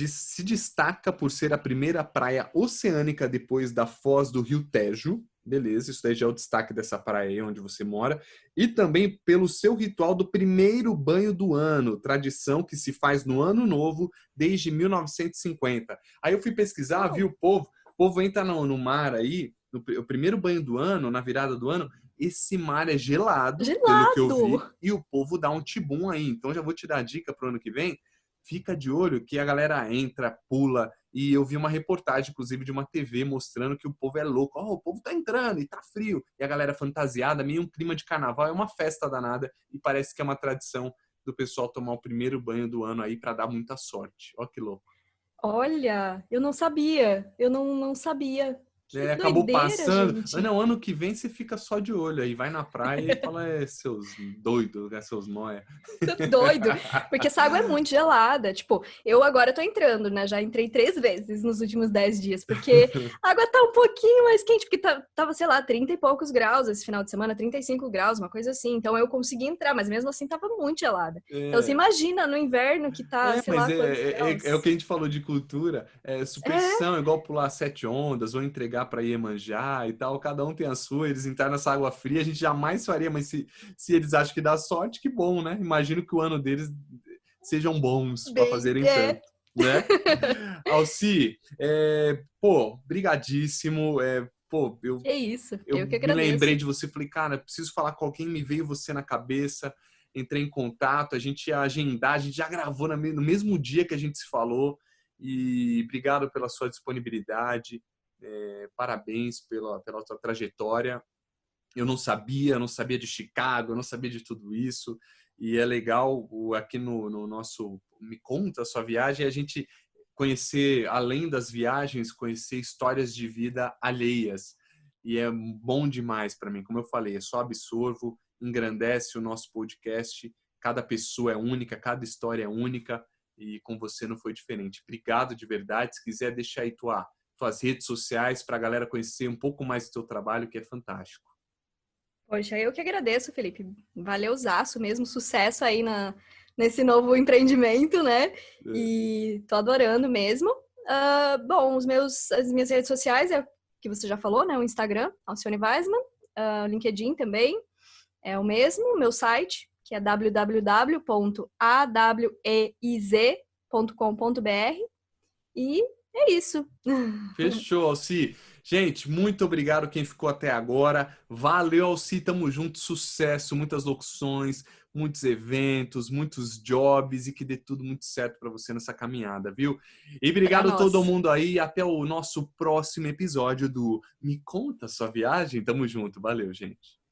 se destaca por ser a primeira praia oceânica depois da foz do Rio Tejo. Beleza, isso daí já é o destaque dessa praia aí onde você mora. E também pelo seu ritual do primeiro banho do ano, tradição que se faz no Ano Novo desde 1950. Aí eu fui pesquisar, vi Uau, o povo entra no mar aí, o primeiro banho do ano, na virada do ano, esse mar é gelado, pelo que eu vi, gelado. e o povo dá um tibum aí. Então já vou te dar a dica pro ano que vem, fica de olho que a galera entra, pula, e eu vi uma reportagem, inclusive, de uma TV mostrando que o povo é louco. Oh, o povo tá entrando e tá frio. E a galera fantasiada, meio um clima de carnaval, é uma festa danada e parece que é uma tradição do pessoal tomar o primeiro banho do ano aí para dar muita sorte. Ó que louco. Olha, eu não sabia. Eu não sabia Que Acabou doideira, passando. gente. Não, ano que vem você fica só de olho aí, vai na praia e fala, seus doidos, né, seus nóia. Doido, porque essa água é muito gelada. Tipo, eu agora tô entrando, né? Já entrei 3 vezes nos últimos 10 dias, porque a água tá um pouquinho mais quente, porque tava, sei lá, 30 e poucos graus esse final de semana, 35 graus, uma coisa assim. Então eu consegui entrar, mas mesmo assim tava muito gelada. Então você É, imagina no inverno que tá, sei mas lá quantos graus. é o que a gente falou de cultura, É, superstição, igual pular 7 ondas, ou entregar para Iemanjá e tal, cada um tem a sua, eles entraram nessa água fria, a gente jamais faria, mas se eles acham que dá sorte, que bom, né? Imagino que o ano deles sejam bons para bem, fazerem é. tanto, né? Alci, pô, brigadíssimo, pô, Que isso, eu eu que me lembrei agradeço. de você, falei, cara, preciso falar com alguém, me veio você na cabeça, entrei em contato, a gente ia agendar, a gente já gravou no mesmo dia que a gente se falou, e obrigado pela sua disponibilidade, parabéns pela sua trajetória. Eu não sabia de Chicago, eu não sabia de tudo isso, e é legal aqui no nosso Me Conta a Sua Viagem, a gente conhecer, além das viagens, conhecer histórias de vida alheias. E é bom demais para mim. Como eu falei, é só absorvo, engrandece o nosso podcast. Cada pessoa é única, cada história é única e com você não foi diferente. Obrigado de verdade. Se quiser deixar aí tuas redes sociais para a galera conhecer um pouco mais do teu trabalho, que é fantástico. Poxa, eu que agradeço, Felipe. Valeuzaço mesmo, sucesso aí nesse novo empreendimento, né? E tô adorando mesmo. Bom, as minhas redes sociais é o que você já falou, né? O Instagram, Alcione Weisman, o LinkedIn também é o mesmo, meu site, que é www.aweiz.com.br. E é isso. Fechou, Alci. Gente, muito obrigado quem ficou até agora. Valeu, Alci. Tamo junto. Sucesso, muitas locuções, muitos eventos, muitos jobs e que dê tudo muito certo para você nessa caminhada, viu? E Pra obrigado a todo nós. mundo aí. Até o nosso próximo episódio do Me Conta Sua Viagem. Tamo junto. Valeu, gente.